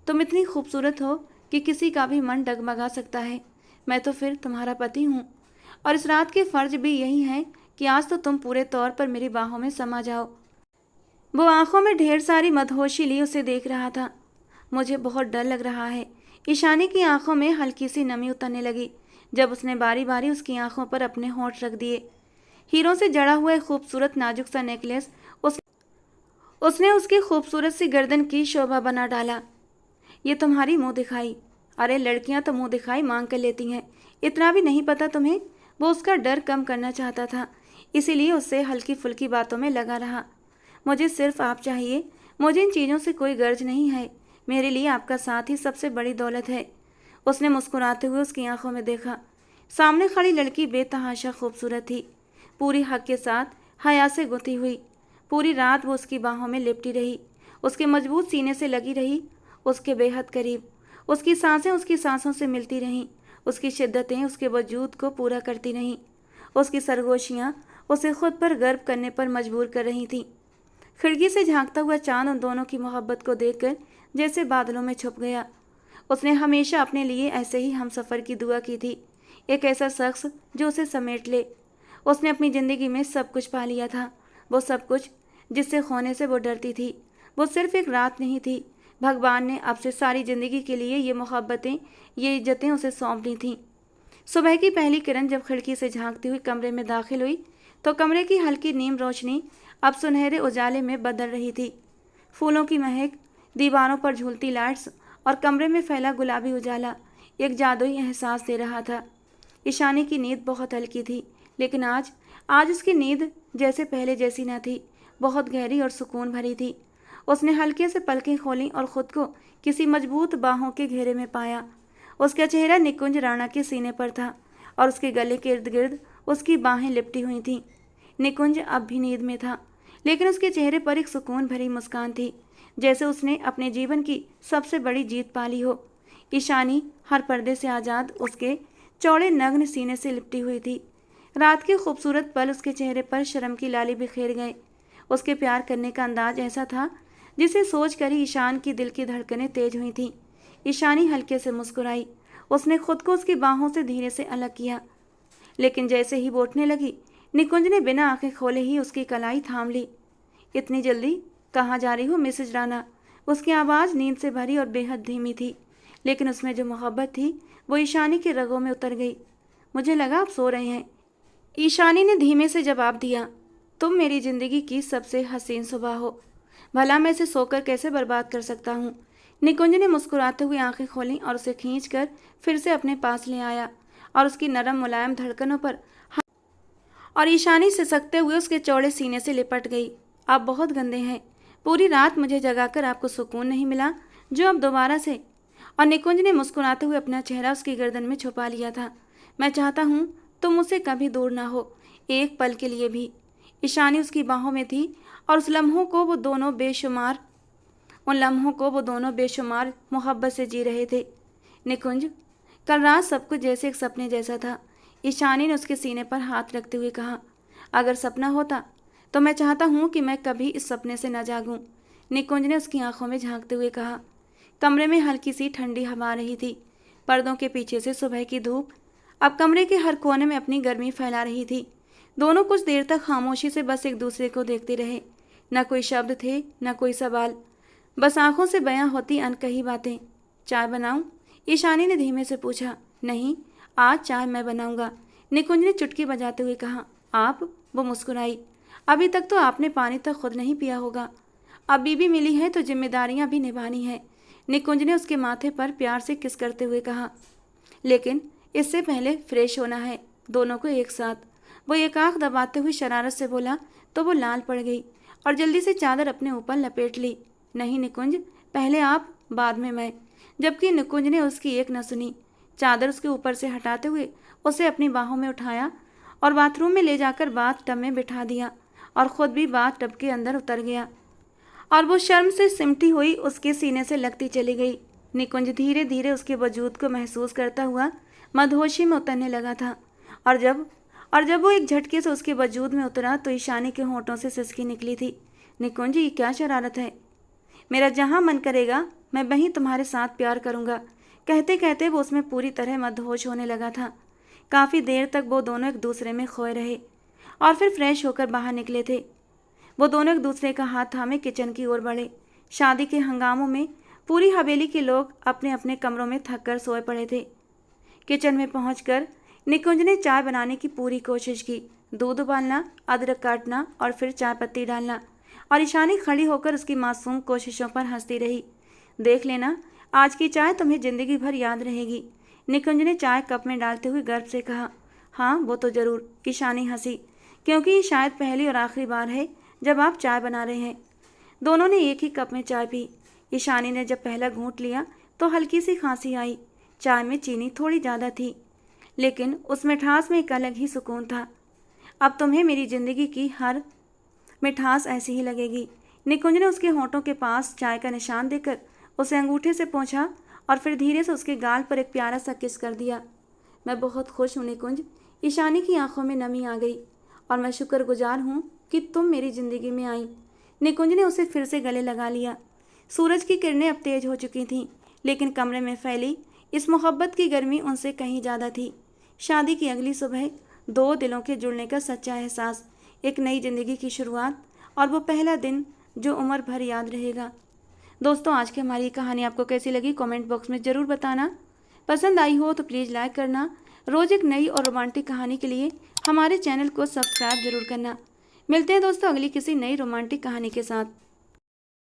तुम इतनी खूबसूरत हो कि किसी का भी मन डगमगा सकता है। मैं तो फिर तुम्हारा पति हूँ, और इस रात के फ़र्ज भी यही है कि आज तो तुम पूरे तौर पर मेरी बाहों में समा जाओ। वो आंखों में ढेर सारी मदहोशी ली उसे देख रहा था। मुझे बहुत डर लग रहा है। ईशानी की आंखों में हल्की सी नमी उतरने लगी जब उसने बारी बारी उसकी आंखों पर अपने होंठ रख दिए। हीरों से जड़ा हुआ एक खूबसूरत नाजुक सा नेकलेस उसने उसकी खूबसूरत सी गर्दन की शोभा बना डाला। ये तुम्हारी मुंह दिखाई। अरे लड़कियां तो मुंह दिखाई मांग कर लेती हैं, इतना भी नहीं पता तुम्हें? वो उसका डर कम करना चाहता था, इसीलिए उससे हल्की फुल्की बातों में लगा रहा। मुझे सिर्फ आप चाहिए, मुझे इन चीज़ों से कोई गर्ज नहीं है। मेरे लिए आपका साथ ही सबसे बड़ी दौलत है। उसने मुस्कुराते हुए उसकी आंखों में देखा। सामने खड़ी लड़की बेतहाशा खूबसूरत थी, पूरी हक के साथ हया से गुंथी हुई। पूरी रात वो उसकी बाहों में लिपटी रही, उसके मजबूत सीने से लगी रही, उसके बेहद करीब। उसकी सांसें उसकी सांसों से मिलती रहीं, उसकी शिद्दतें उसके वजूद को पूरा करती रहीं। उसकी सरगोशियाँ उसे खुद पर गर्व करने पर मजबूर कर रही थीं। खिड़की से झांकता हुआ चांद उन दोनों की मोहब्बत को देखकर जैसे बादलों में छुप गया। उसने हमेशा अपने लिए ऐसे ही हमसफ़र की दुआ की थी, एक ऐसा शख्स जो उसे समेट ले। उसने अपनी ज़िंदगी में सब कुछ पा लिया था, वो सब कुछ जिससे खोने से वो डरती थी। वो सिर्फ एक रात नहीं थी, भगवान ने अब से सारी ज़िंदगी के लिए ये मोहब्बतें, ये इज्जतें उसे सौंप दी थीं। सुबह की पहली किरण जब खिड़की से झांकती हुई कमरे में दाखिल हुई तो कमरे की हल्की नीम रोशनी अब सुनहरे उजाले में बदल रही थी। फूलों की महक, दीवारों पर झूलती लाइट्स और कमरे में फैला गुलाबी उजाला एक जादुई एहसास दे रहा था। ईशानी की नींद बहुत हल्की थी, लेकिन आज उसकी नींद जैसे पहले जैसी न थी, बहुत गहरी और सुकून भरी थी। उसने हल्के से पलकें खोलीं और खुद को किसी मजबूत बाहों के घेरे में पाया। उसका चेहरा निकुंज राणा के सीने पर था और उसके गले के इर्द गिर्द उसकी बाहें लिपटी हुई थीं। निकुंज अब भी नींद में था, लेकिन उसके चेहरे पर एक सुकून भरी मुस्कान थी, जैसे उसने अपने जीवन की सबसे बड़ी जीत पा ली हो। ईशानी हर पर्दे से आज़ाद उसके चौड़े नग्न सीने से लिपटी हुई थी। रात के खूबसूरत पल उसके चेहरे पर शर्म की लाली बिखेर गए। उसके प्यार करने का अंदाज ऐसा था जिसे सोच कर ही ईशान की दिल की धड़कनें तेज हुई थीं। ईशानी हल्के से मुस्कुराई। उसने खुद को उसकी बाहों से धीरे से अलग किया, लेकिन जैसे ही वो उठने लगी, निकुंज ने बिना आंखें खोले ही उसकी कलाई थाम ली। इतनी जल्दी कहाँ जा रही हो मिसेज राणा? उसकी आवाज़ नींद से भरी और बेहद धीमी थी, लेकिन उसमें जो मोहब्बत थी वो ईशानी के रगों में उतर गई। मुझे लगा आप सो रहे हैं, ईशानी ने धीमे से जवाब दिया। तुम मेरी ज़िंदगी की सबसे हसीन सुबह हो, भला मैं इसे सोकर कैसे बर्बाद कर सकता हूँ? निकुंज ने मुस्कुराते हुए आंखें खोलीं और उसे खींचकर फिर से अपने पास ले आया और उसकी नरम मुलायम धड़कनों पर और ईशानी सिसकते हुए उसके चौड़े सीने से लिपट गई। आप बहुत गंदे हैं, पूरी रात मुझे जगाकर आपको सुकून नहीं मिला जो अब दोबारा से। और निकुंज ने मुस्कुराते हुए अपना चेहरा उसकी गर्दन में छुपा लिया था। मैं चाहता हूँ तुम मुझसे कभी दूर ना हो, एक पल के लिए भी। ईशानी उसकी बाहों में थी और उन लम्हों को वो दोनों बेशुमार मोहब्बत से जी रहे थे। निकुंज, कल रात सब कुछ जैसे एक सपने जैसा था। ईशानी ने उसके सीने पर हाथ रखते हुए कहा। अगर सपना होता तो मैं चाहता हूँ कि मैं कभी इस सपने से न जागूं। निकुंज ने उसकी आंखों में झांकते हुए कहा। कमरे में हल्की सी ठंडी हवा आ रही थी। पर्दों के पीछे से सुबह की धूप अब कमरे के हर कोने में अपनी गर्मी फैला रही थी। दोनों कुछ देर तक खामोशी से बस एक दूसरे को देखते रहे। न कोई शब्द थे, न कोई सवाल, बस आंखों से बयां होती अनकही बातें। चाय बनाऊं? ईशानी ने धीमे से पूछा। नहीं, आज चाय मैं बनाऊंगा, निकुंज ने चुटकी बजाते हुए कहा। आप? वो मुस्कुराई। अभी तक तो आपने पानी तक खुद नहीं पिया होगा। अब बीबी मिली है तो जिम्मेदारियां भी निभानी है, निकुंज ने उसके माथे पर प्यार से किस करते हुए कहा। लेकिन इससे पहले फ्रेश होना है, दोनों को एक साथ। वो एक आंख दबाते हुए शरारत से बोला तो वो लाल पड़ गई और जल्दी से चादर अपने ऊपर लपेट ली। नहीं निकुंज, पहले आप, बाद में मैं। जबकि निकुंज ने उसकी एक न सुनी। चादर उसके ऊपर से हटाते हुए उसे अपनी बाहों में उठाया और बाथरूम में ले जाकर बाथ टब में बिठा दिया और खुद भी बाथ टब के अंदर उतर गया। और वो शर्म से सिमटी हुई उसके सीने से लगती चली गई। निकुंज धीरे धीरे उसके वजूद को महसूस करता हुआ मदहोशी में उतरने लगा था। और जब वो एक झटके से उसके वजूद में उतरा तो ईशानी के होंठों से सिसकी निकली थी। निकुंज, ये क्या शरारत है? मेरा जहाँ मन करेगा मैं वहीं तुम्हारे साथ प्यार करूँगा। कहते कहते वो उसमें पूरी तरह मदहोश होने लगा था। काफ़ी देर तक वो दोनों एक दूसरे में खोए रहे और फिर फ्रेश होकर बाहर निकले थे। वो दोनों एक दूसरे का हाथ थामे किचन की ओर बढ़े। शादी के हंगामों में पूरी हवेली के लोग अपने अपने कमरों में थक कर सोए पड़े थे। किचन में पहुंचकर निकुंज ने चाय बनाने की पूरी कोशिश की। दूध उबालना, अदरक काटना और फिर चाय पत्ती डालना। और ईशानी खड़ी होकर उसकी मासूम कोशिशों पर हंसती रही। देख लेना, आज की चाय तुम्हें जिंदगी भर याद रहेगी, निकुंज ने चाय कप में डालते हुए गर्व से कहा। हाँ, वो तो ज़रूर, ईशानी हंसी, क्योंकि ये शायद पहली और आखिरी बार है जब आप चाय बना रहे हैं। दोनों ने एक ही कप में चाय पी। ईशानी ने जब पहला घूंट लिया तो हल्की सी खांसी आई। चाय में चीनी थोड़ी ज़्यादा थी, लेकिन उस मिठास में एक अलग ही सुकून था। अब तुम्हें मेरी ज़िंदगी की हर मिठास ऐसी ही लगेगी, निकुंज ने उसके होंठों के पास चाय का निशान देकर उसे अंगूठे से पोंछा और फिर धीरे से उसके गाल पर एक प्यारा सा किस कर दिया। मैं बहुत खुश हूँ निकुंज, ईशानी की आंखों में नमी आ गई, और मैं शुक्रगुजार हूँ कि तुम मेरी ज़िंदगी में आई। निकुंज ने उसे फिर से गले लगा लिया। सूरज की किरणें अब तेज हो चुकी थीं, लेकिन कमरे में फैली इस मोहब्बत की गर्मी उनसे कहीं ज़्यादा थी। शादी की अगली सुबह दो दिलों के जुड़ने का सच्चा एहसास, एक नई ज़िंदगी की शुरुआत, और वो पहला दिन जो उम्र भर याद रहेगा। दोस्तों, आज की हमारी कहानी आपको कैसी लगी कमेंट बॉक्स में ज़रूर बताना। पसंद आई हो तो प्लीज़ लाइक करना। रोज़ एक नई और रोमांटिक कहानी के लिए हमारे चैनल को सब्सक्राइब जरूर करना। मिलते हैं दोस्तों अगली किसी नई रोमांटिक कहानी के साथ।